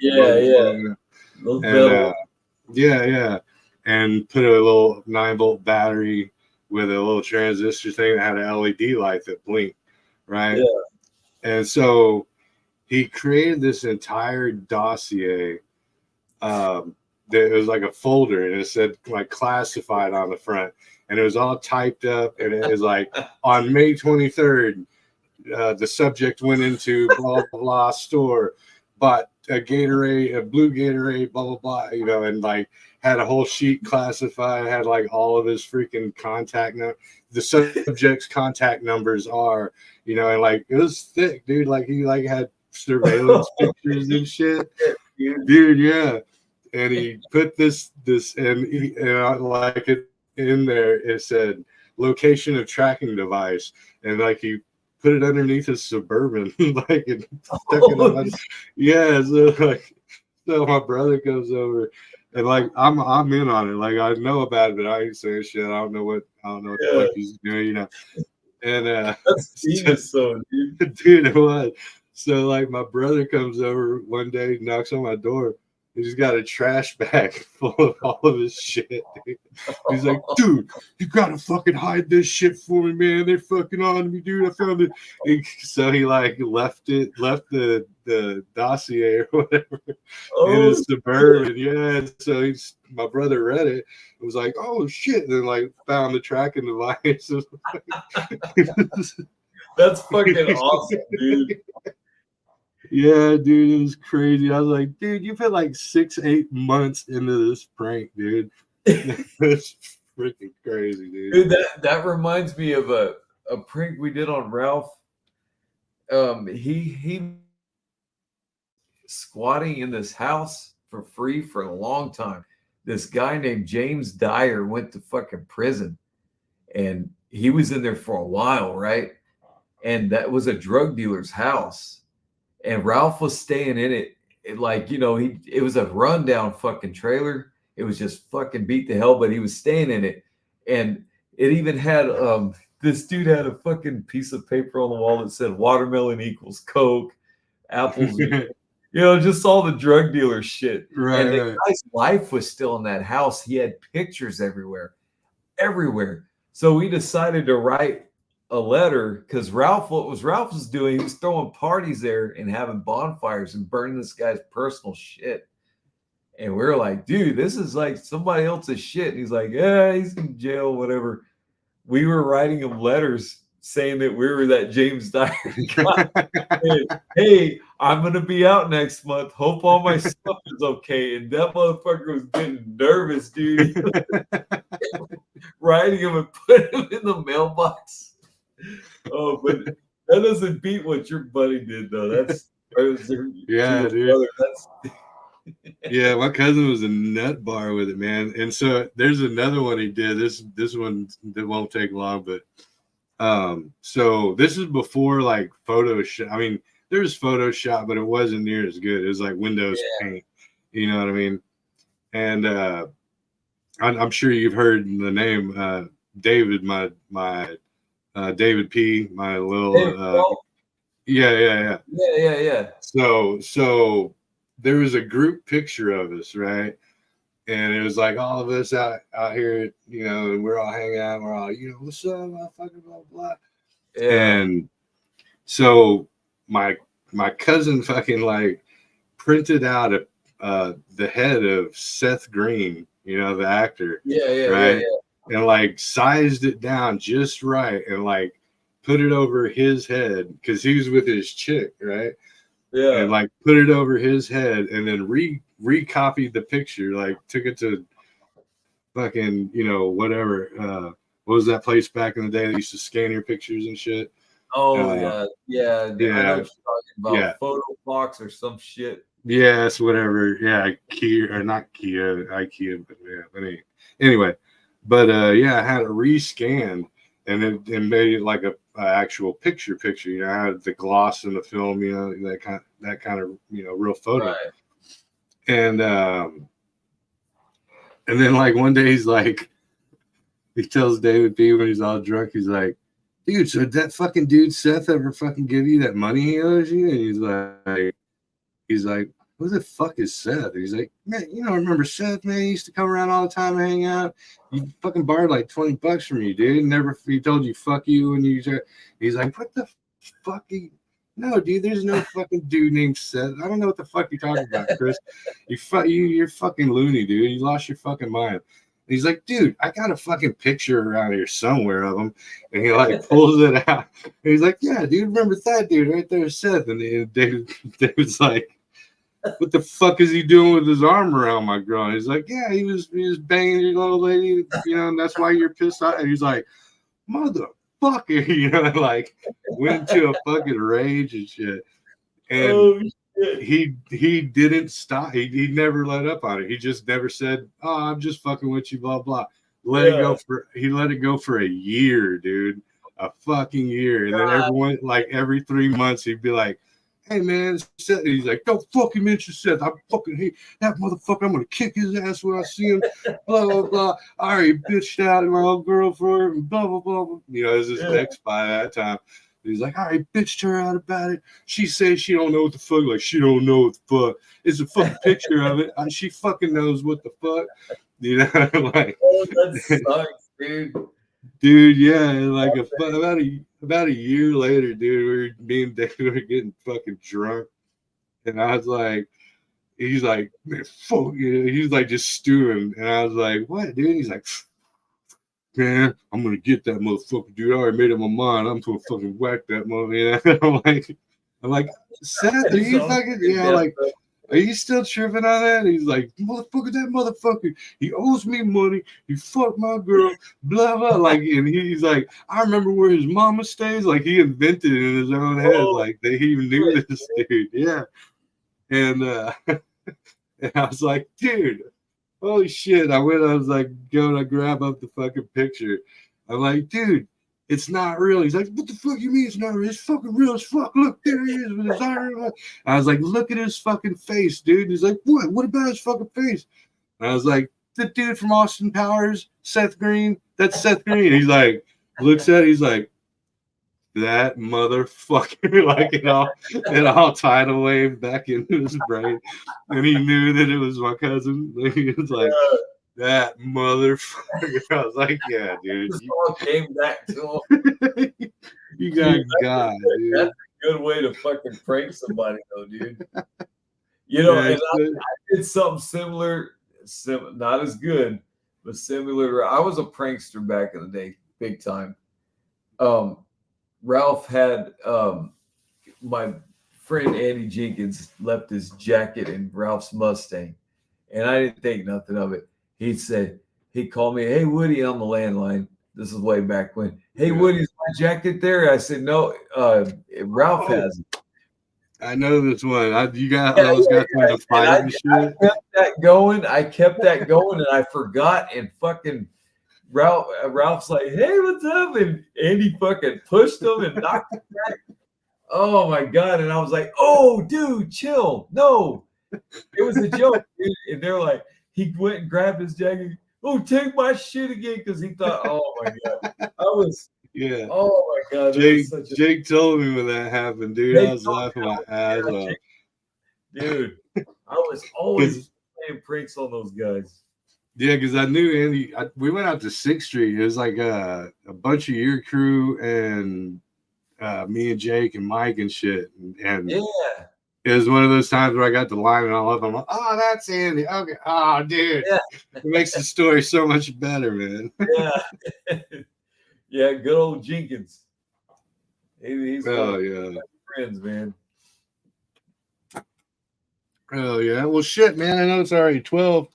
And put a little 9-volt battery with a little transistor thing that had an LED light that blinked, right? Yeah. And so he created this entire dossier. It was like a folder, and it said like classified on the front, and it was all typed up, and it was like on May 23rd, the subject went into blah blah blah store, bought a Gatorade, a blue Gatorade, blah blah blah, you know, and like had a whole sheet classified, had like all of his freaking contact the subject's contact numbers are, you know, and like it was thick, dude. Like he like had surveillance pictures and shit, dude. Yeah. And he put this and like it in there, it said location of tracking device, and like he put it underneath his Suburban, like and stuck it on. Yeah, so my brother comes over, and like I'm in on it, like I know about it, but I ain't saying shit. I don't know what the fuck he's doing, you know. And that's genius, so dude, it was. So like my brother comes over one day, knocks on my door. He's got a trash bag full of all of his shit, dude. He's like, "Dude, you gotta fucking hide this shit for me, man. They're fucking on me, dude. I found it." So he like left the dossier or whatever in his Suburban. Yeah. So my brother read it. It was like, "Oh shit!" And then like found the tracking device. That's fucking awesome, dude. Yeah, dude, it was crazy. I was like, dude, you've been like 6-8 months into this prank, dude. It's freaking crazy, dude. Dude, that reminds me of a prank we did on Ralph. He squatting in this house for free for a long time. This guy named James Dyer went to fucking prison, and he was in there for a while, right? And that was a drug dealer's house. And Ralph was staying in it. Like, you know, it was a rundown fucking trailer. It was just fucking beat to hell, but he was staying in it. And it even had this dude had a fucking piece of paper on the wall that said watermelon equals Coke, apples, you know, just all the drug dealer shit. Right, and the guy's life was still in that house. He had pictures everywhere. So we decided to write a letter, because what Ralph was doing, he was throwing parties there and having bonfires and burning this guy's personal shit. And we were like, dude, this is like somebody else's shit. And he's like, yeah, he's in jail, whatever. We were writing him letters saying that we were that James Dyer guy. Hey, I'm gonna be out next month. Hope all my stuff is okay. And that motherfucker was getting nervous, dude. Writing him and putting him in the mailbox. Oh, but that doesn't beat what your buddy did, though. Yeah, dude. Yeah, my cousin was a nut bar with it, man. And so there's another one he did. This one that won't take long, but so this is before like Photoshop. I mean, there was Photoshop, but it wasn't near as good. It was like Windows Paint. You know what I mean? And I'm sure you've heard the name David, my David P, my little yeah. Yeah. So there was a group picture of us, right? And it was like all of us out here, you know, and we're all hanging out. We're all, you know, what's up, motherfucker, blah blah. Yeah. And so my cousin fucking like printed out the head of Seth Green, you know, the actor, right? And like sized it down just right, and like put it over his head because he was with his chick, right? Yeah. And like put it over his head, and then recopied the picture, like took it to fucking, you know, whatever. What was that place back in the day that used to scan your pictures and shit? Oh yeah. I know what you're talking about. Yeah. Photo box or some shit. Yes, whatever. Yeah, Kia or not Kia, IKEA, but yeah. But anyway, but yeah, I had it rescanned and it made it like a actual picture. You know, I had the gloss in the film, you know, that kind of you know real photo. Right. And then like one day he's like, he tells David P when he's all drunk, he's like, dude, so did that fucking dude Seth ever fucking give you that money he owes you? And he's like, who the fuck is Seth? And he's like, man, you don't remember Seth, man? He used to come around all the time and hang out. You fucking borrowed like $20 from you, dude. Never, he told you fuck you when you. He's like, what the fuck? No, dude, there's no fucking dude named Seth. I don't know what the fuck you're talking about, Chris. You're fucking loony, dude. You lost your fucking mind. He's like, dude, I got a fucking picture around here somewhere of him. And he like pulls it out. And he's like, yeah, dude, remember that dude right there, Seth. And David's like, what the fuck is he doing with his arm around my girl? And he's like, yeah, he was banging your little lady, you know, and that's why you're pissed off. And he's like, motherfucker, you know, like went into a fucking rage and shit. And he didn't stop. He never let up on it. He just never said, oh, I'm just fucking with you, blah blah. He let it go for a year, dude. A fucking year. And then everyone, like every 3 months, he'd be like, hey man, Seth. He's like, don't fucking mention Seth. I fucking hate that motherfucker. I'm gonna kick his ass when I see him. Blah blah blah. I already bitched out at my old girl for him. Blah blah blah. You know, it was his ex by that time. He's like, I already bitched her out about it. She says she don't know what the fuck. Like, she don't know what the fuck. It's a fucking picture of it. She fucking knows what the fuck. You know, like, that sucks, dude. Dude, yeah, like about a year later, dude, me and Dave were getting fucking drunk, and I was like, he's like, man, fuck you. He's like just stewing, and I was like, what, dude? He's like, man, I'm gonna get that motherfucker, dude. I already made up my mind. I'm gonna fucking whack that motherfucker. You know? I'm like, Seth, are you fucking, yeah, like, are you still tripping on that? And he's like, motherfucker, that motherfucker, he owes me money. He fucked my girl, blah, blah. Like, and he's like, I remember where his mama stays. Like, he invented it in his own head. Like, he even knew this dude. Yeah. And, and I was like, dude, holy shit. I was like, going to grab up the fucking picture. I'm like, dude, it's not real. He's like, what the fuck you mean it's not real? It's fucking real as fuck. Look, there he is with his iron. I was like, look at his fucking face, dude. And he's like, what? What about his fucking face? And I was like, the dude from Austin Powers, Seth Green. That's Seth Green. He's like, looks at it. He's like, that motherfucker. Like it all tidal wave back into his brain. And he knew that it was my cousin. He was like, that motherfucker. I was like, yeah, dude. You came back to him. You got God, dude. That's a good way to fucking prank somebody, though, dude. You know, and I did something similar, not as good, but similar. I was a prankster back in the day, big time. Ralph had my friend Andy Jenkins left his jacket in Ralph's Mustang, and I didn't think nothing of it. He'd call me, hey, Woody, on the landline. This is way back when. Hey, Woody, is my jacket there? I said, no, Ralph has it. I know this one. You got those guys in the fight and shit. I kept that going, and I forgot. And fucking Ralph's like, "Hey, what's up?" And Andy fucking pushed him and knocked him back. Oh my god! And I was like, "Oh, dude, chill. No, it was a joke." Dude. And they're like, he went and grabbed his jacket. Oh, take my shit again, because he thought, "Oh my god, I was." Yeah. Oh my god! Jake told me when that happened, dude. I was laughing my ass off. Dude, I was always playing pranks on those guys. Yeah, because I knew Andy. We went out to 6th Street. It was like a bunch of your crew and me and Jake and Mike and shit. And yeah, it was one of those times where I got the line and all up. I'm like, oh, that's Andy. Okay. Oh, dude. Yeah. It makes the story so much better, man. Yeah. Yeah, good old Jenkins. He's yeah. Friends, man. Oh yeah. Well, shit, man. I know it's already 12.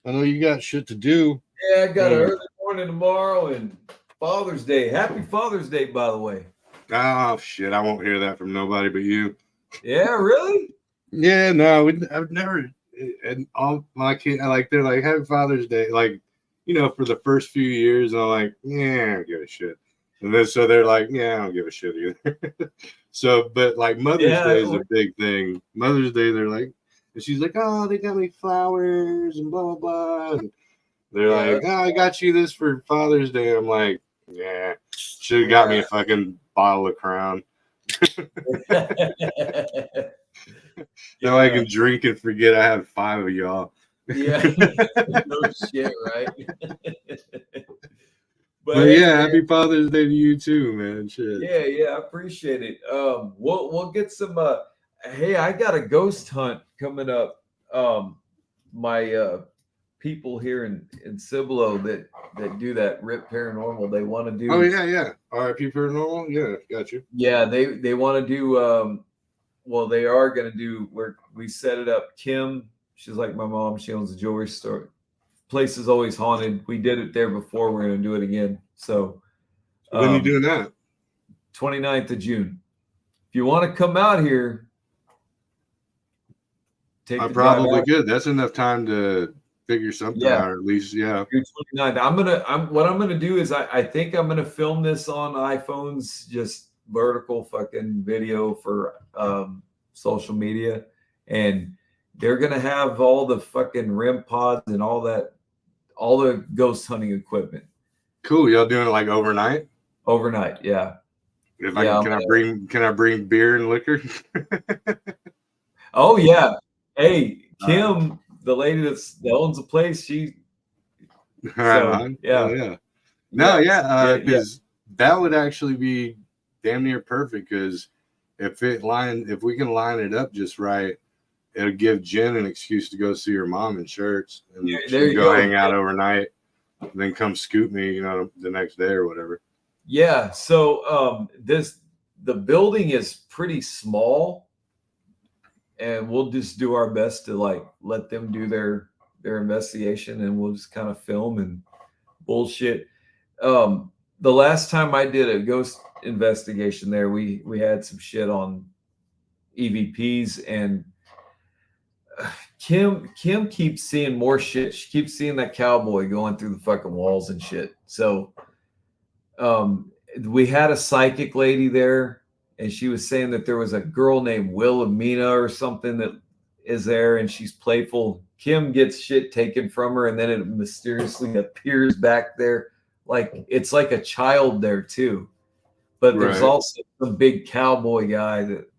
I know you got shit to do. Yeah, I got an early morning tomorrow and Father's Day. Happy Father's Day, by the way. Oh shit! I won't hear that from nobody but you. Yeah, really? Yeah, no, I've never. And all my kids, they're like, Happy Father's Day, like, for the first few years. And I'm like, yeah, I don't give a shit. And then so they're like, yeah, I don't give a shit either. So, but like Mother's Day is a big thing. Mother's Day, they're like, and she's like, oh, they got me flowers and blah blah blah. And they're like, oh, I got you this for Father's Day. I'm like, yeah, should have got me a fucking bottle of Crown. Now I can drink and forget I have 5 of y'all. Yeah, no shit, right? But yeah, happy Father's Day to you too, man. Shit. Yeah, I appreciate it. We'll get some. Hey, I got a ghost hunt coming up. My people here in Cibolo that do that RIP Paranormal, they want to do. Oh yeah. RIP Paranormal, yeah, got you. Yeah, they want to do. Well, they are going to do where we set it up. Kim, she's like my mom. She owns a jewelry store. Place is always haunted. We did it there before. We're going to do it again. So when are you doing that? 29th of June. If you want to come out here, I probably could. That's enough time to figure something out, or at least, yeah. 29th. What I'm gonna do is I think I'm gonna film this on iPhones, just vertical fucking video for social media, and they're gonna have all the fucking REM pods and all the ghost hunting equipment. Cool. Y'all doing it like overnight? Overnight, yeah. Can I bring beer and liquor? Oh yeah. Hey, Kim, the lady that owns the place, she. Yeah. No, because that would actually be damn near perfect. Because if we can line it up just right, it'll give Jen an excuse to go see her mom in church, and she can go hang out overnight, and then come scoop me, the next day or whatever. Yeah. So the building is pretty small. And we'll just do our best to let them do their investigation, and we'll just kind of film and bullshit. The last time I did a ghost investigation there, we had some shit on EVPs, and Kim keeps seeing more shit. She keeps seeing that cowboy going through the fucking walls and shit. So we had a psychic lady there. And she was saying that there was a girl named Wilhelmina or something that is there, and she's playful. Kim gets shit taken from her, and then it mysteriously appears back there. Like it's like a child there too. But there's also some big cowboy guy that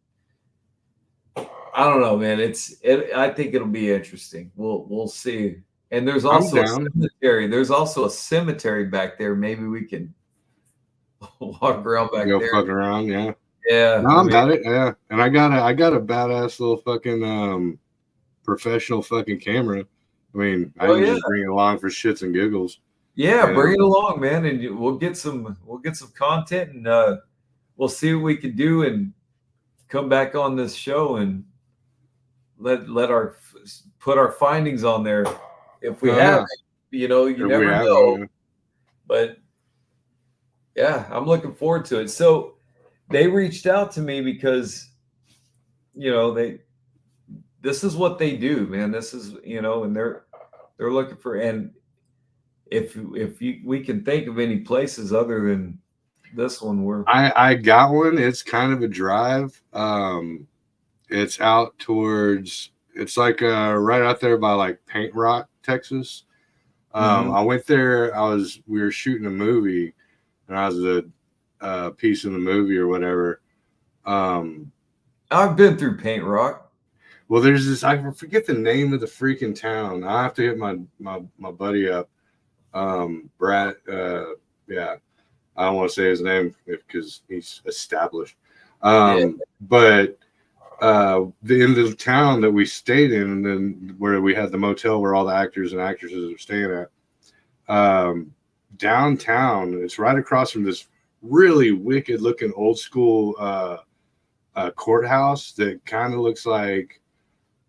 I don't know, man. I think it'll be interesting. We'll see. And there's also a cemetery. There's also a cemetery back there. Maybe we can walk around back there. Fuck around, yeah. Yeah, no, got it. Yeah, and I got a badass little fucking professional fucking camera. I mean, I can just bring it along for shits and giggles. Yeah, bring it along, man, and we'll get some content, and we'll see what we can do, and come back on this show and put our findings on there if we have it. You never know. But yeah, I'm looking forward to it. So. They reached out to me because you know, this is what they do, man. This is, you know, and they're looking for, and if we can think of any places other than this one, we're I got one. It's kind of a drive. It's out towards. It's like right out there by like Paint Rock, Texas. I went there. We were shooting a movie, and I was a piece in the movie or whatever. I've been through Paint Rock. Well, there's this. I forget the name of the freaking town. I have to hit my buddy up. Brad. Yeah. I don't want to say his name because he's established. But in the town that we stayed in, and then where we had the motel where all the actors and actresses are staying at, downtown, it's right across from this really wicked looking old school courthouse that kind of looks like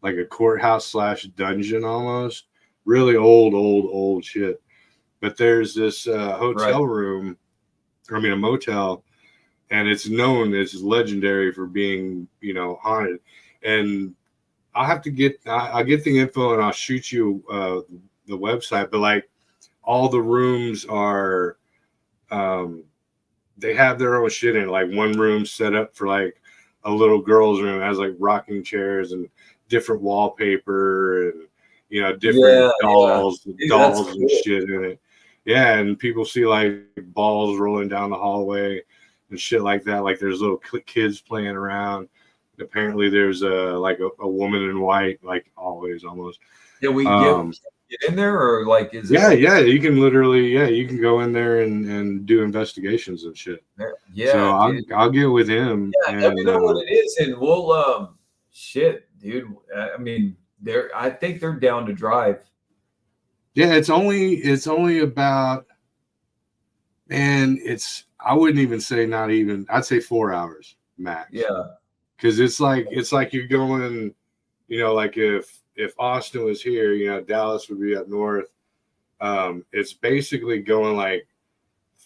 a courthouse / dungeon almost. Really old shit. But there's this hotel room. I mean, a motel, and it's known as legendary for being, you know, haunted. And I'll get the info and I'll shoot you the website. But like, all the rooms are, they have their own shit in it. Like one room set up for like a little girl's room. It has like rocking chairs and different wallpaper and, you know, different dolls and shit in it. Yeah, and people see like balls rolling down the hallway and shit like that. Like there's little kids playing around. Apparently, there's a woman in white, like always almost. Yeah, we get in there, or like is yeah, you can literally you can go in there and do investigations and shit. Yeah, so I'll get with him. Yeah, let me know what it is, and we'll shit, dude. I mean, I think they're down to drive. Yeah, it's only about, man, I wouldn't even say I'd say 4 hours max. Yeah. Because it's like you're going, you know, like if Austin was here, you know, Dallas would be up north. It's basically going like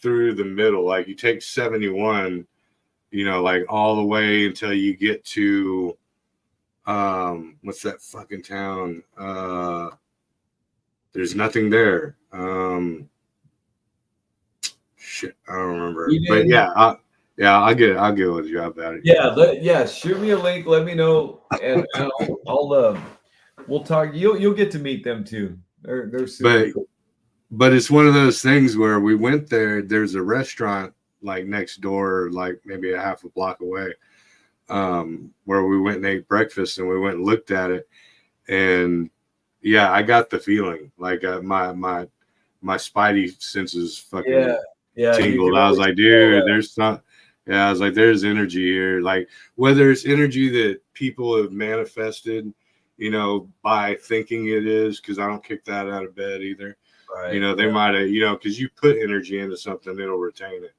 through the middle. Like you take 71, you know, like all the way until you get to what's that fucking town? There's nothing there. Shit, I don't remember. But yeah, I'll get with you about it. Yeah, shoot me a link. Let me know, and I'll we'll talk. You'll get to meet them too. They're super cool. But it's one of those things where we went there. There's a restaurant like next door, like maybe a half a block away, where we went and ate breakfast, and we went and looked at it, and yeah, I got the feeling like my spidey senses fucking tingled. I was like, dude, there's not. Yeah, I was like, there's energy here. Like whether it's energy that people have manifested, you know, by thinking it is, because I don't kick that out of bed either. Right. You know, they might have, you know, because you put energy into something, it'll retain it.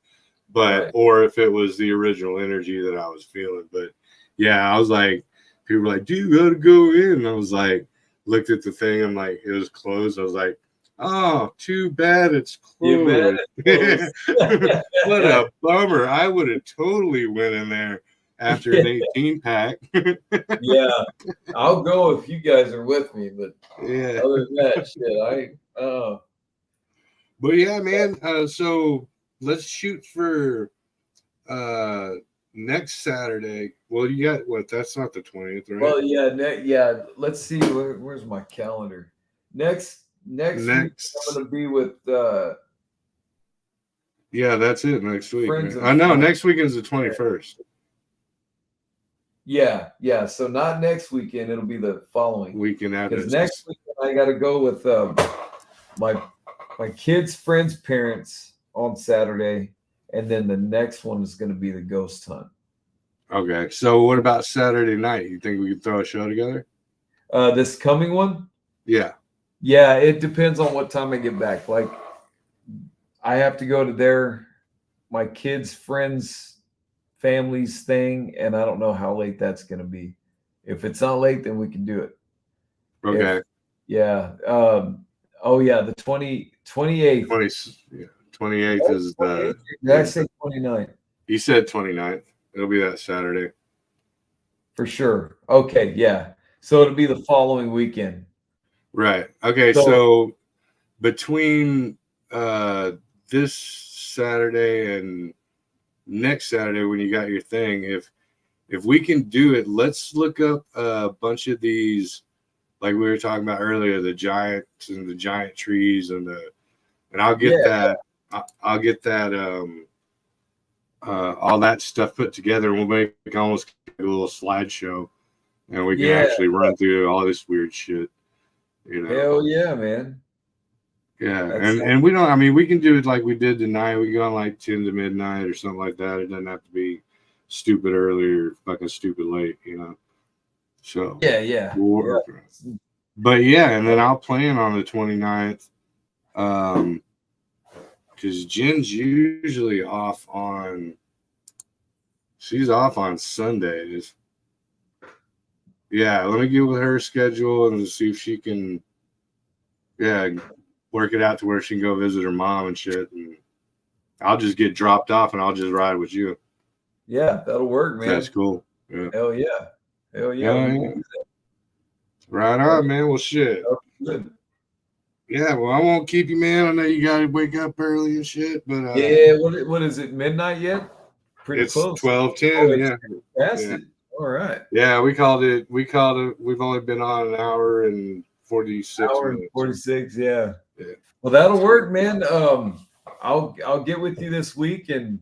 But or if it was the original energy that I was feeling. But yeah, I was like, people were like, dude, you gotta go in. And I was like, looked at the thing, I'm like, it was closed. I was like, oh, too bad it's closed. What a bummer. I would have totally went in there after an 18 pack. Yeah, I'll go if you guys are with me, but yeah, other than that shit, but yeah, man, so let's shoot for next Saturday. Well, you got what? That's not the 20th, right? Well, yeah. Let's see. Where's my calendar? Next week, I'm gonna be with. Yeah, that's it. Next week. I know. Next weekend is the 21st. Yeah. So not next weekend. It'll be the following weekend after. Because next weekend I got to go with my kids' friends' parents on Saturday, and then the next one is going to be the ghost hunt. Okay, so what about Saturday night? You think we could throw a show together? This coming one? Yeah. It depends on what time I get back. Like, I have to go to my kids' friends' family's thing, and I don't know how late that's going to be. If it's not late, then we can do it. Okay. The 28th. 28th is the. Did I say 29th? You said 29th. It'll be that Saturday. For sure. Okay, yeah. So it'll be the following weekend. Right. Okay. So between this Saturday and next Saturday, when you got your thing, if we can do it, let's look up a bunch of these, like we were talking about earlier, the giants and the giant trees and I'll get that. I'll get that. All that stuff put together, and we'll make almost a little slideshow, and we can actually run through all this weird shit. You know. Hell yeah, man. Yeah, and we don't. I mean, we can do it like we did tonight. We go on like 10 to midnight or something like that. It doesn't have to be stupid early or fucking stupid late. You know. So yeah. But yeah, and then I'll plan on the 29th. Because Jen's usually off on. She's off on Sundays. Yeah, let me get with her schedule and see if she can. Yeah, work it out to where she can go visit her mom and shit. And I'll just get dropped off and I'll just ride with you. Yeah, that'll work, man. That's cool. Yeah. Hell yeah. Right on, man. Well, shit. Good. Yeah, well, I won't keep you, man. I know you got to wake up early and shit, but what is it? Midnight yet? Pretty close. 12:10. Yeah. Yeah. All right. Yeah, we called it. We've only been on an hour and 46 minutes. 46. Yeah. Well, that'll work, man. I'll get with you this week and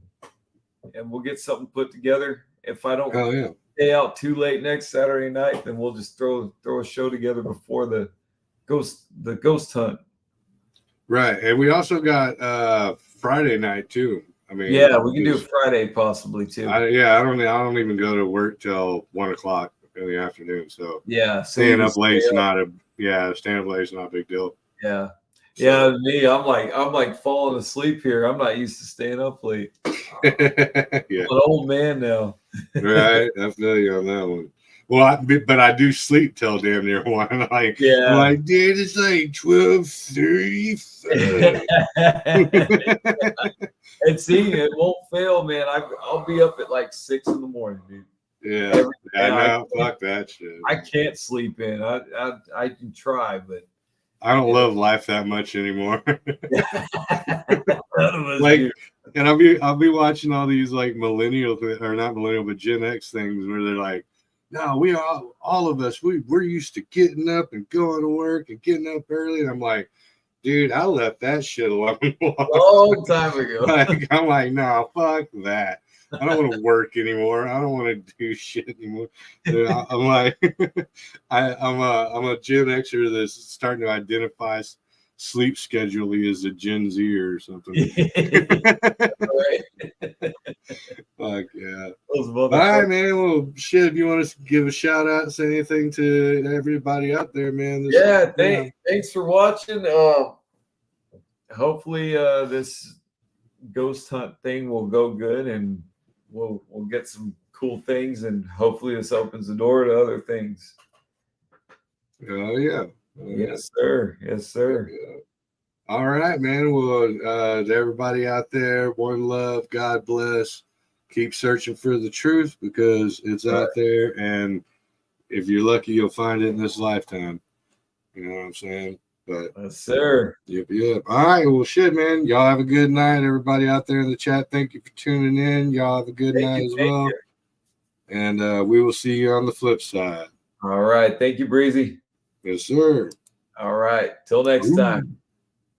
we'll get something put together. If I don't stay out too late next Saturday night, then we'll just throw a show together before the ghost hunt. Right, and we also got Friday night too. I mean, yeah, we can do Friday possibly too. I don't even go to work till 1:00 in the afternoon. So yeah, staying up late is not a big deal. Yeah. Yeah, me, I'm like falling asleep here. I'm not used to staying up late. Yeah. I'm an old man now. Right, I feel you on that one. Well, but I do sleep till damn near 1. I'm like, dude, it's like 12:30. And see, it won't fail, man. I'll be up at like 6 in the morning, dude. Yeah, I know. Fuck that shit. I can't sleep in. I can try, but I don't love life that much anymore. Like, and I'll be watching all these like millennial or not millennial, but Gen X things where they're like, no, we all of us, we're used to getting up and going to work and getting up early. And I'm like, dude, I left that shit alone a long time ago. Like, I'm like, no, fuck that. I don't want to work anymore. I don't want to do shit anymore. Dude, I'm like, I'm a Gen Xer that's starting to identify sleep scheduling as a Gen Z or something. Fuck yeah. All right, man. Well, shit, if you want to give a shout out and say anything to everybody out there, man. Thanks for watching. Hopefully this ghost hunt thing will go good and we'll get some cool things, and hopefully this opens the door to other things. Oh yeah. Yes, sir. Yes, sir. Yeah. All right, man. Well, to everybody out there, one love, God bless. Keep searching for the truth because it's out there, and if you're lucky, you'll find it in this lifetime. You know what I'm saying? But yes, sir. Yep. All right. Well, shit, man. Y'all have a good night. Everybody out there in the chat, thank you for tuning in. Y'all have a good night as well. And we will see you on the flip side. All right. Thank you, Breezy. Yes, sir. All right. Till next time.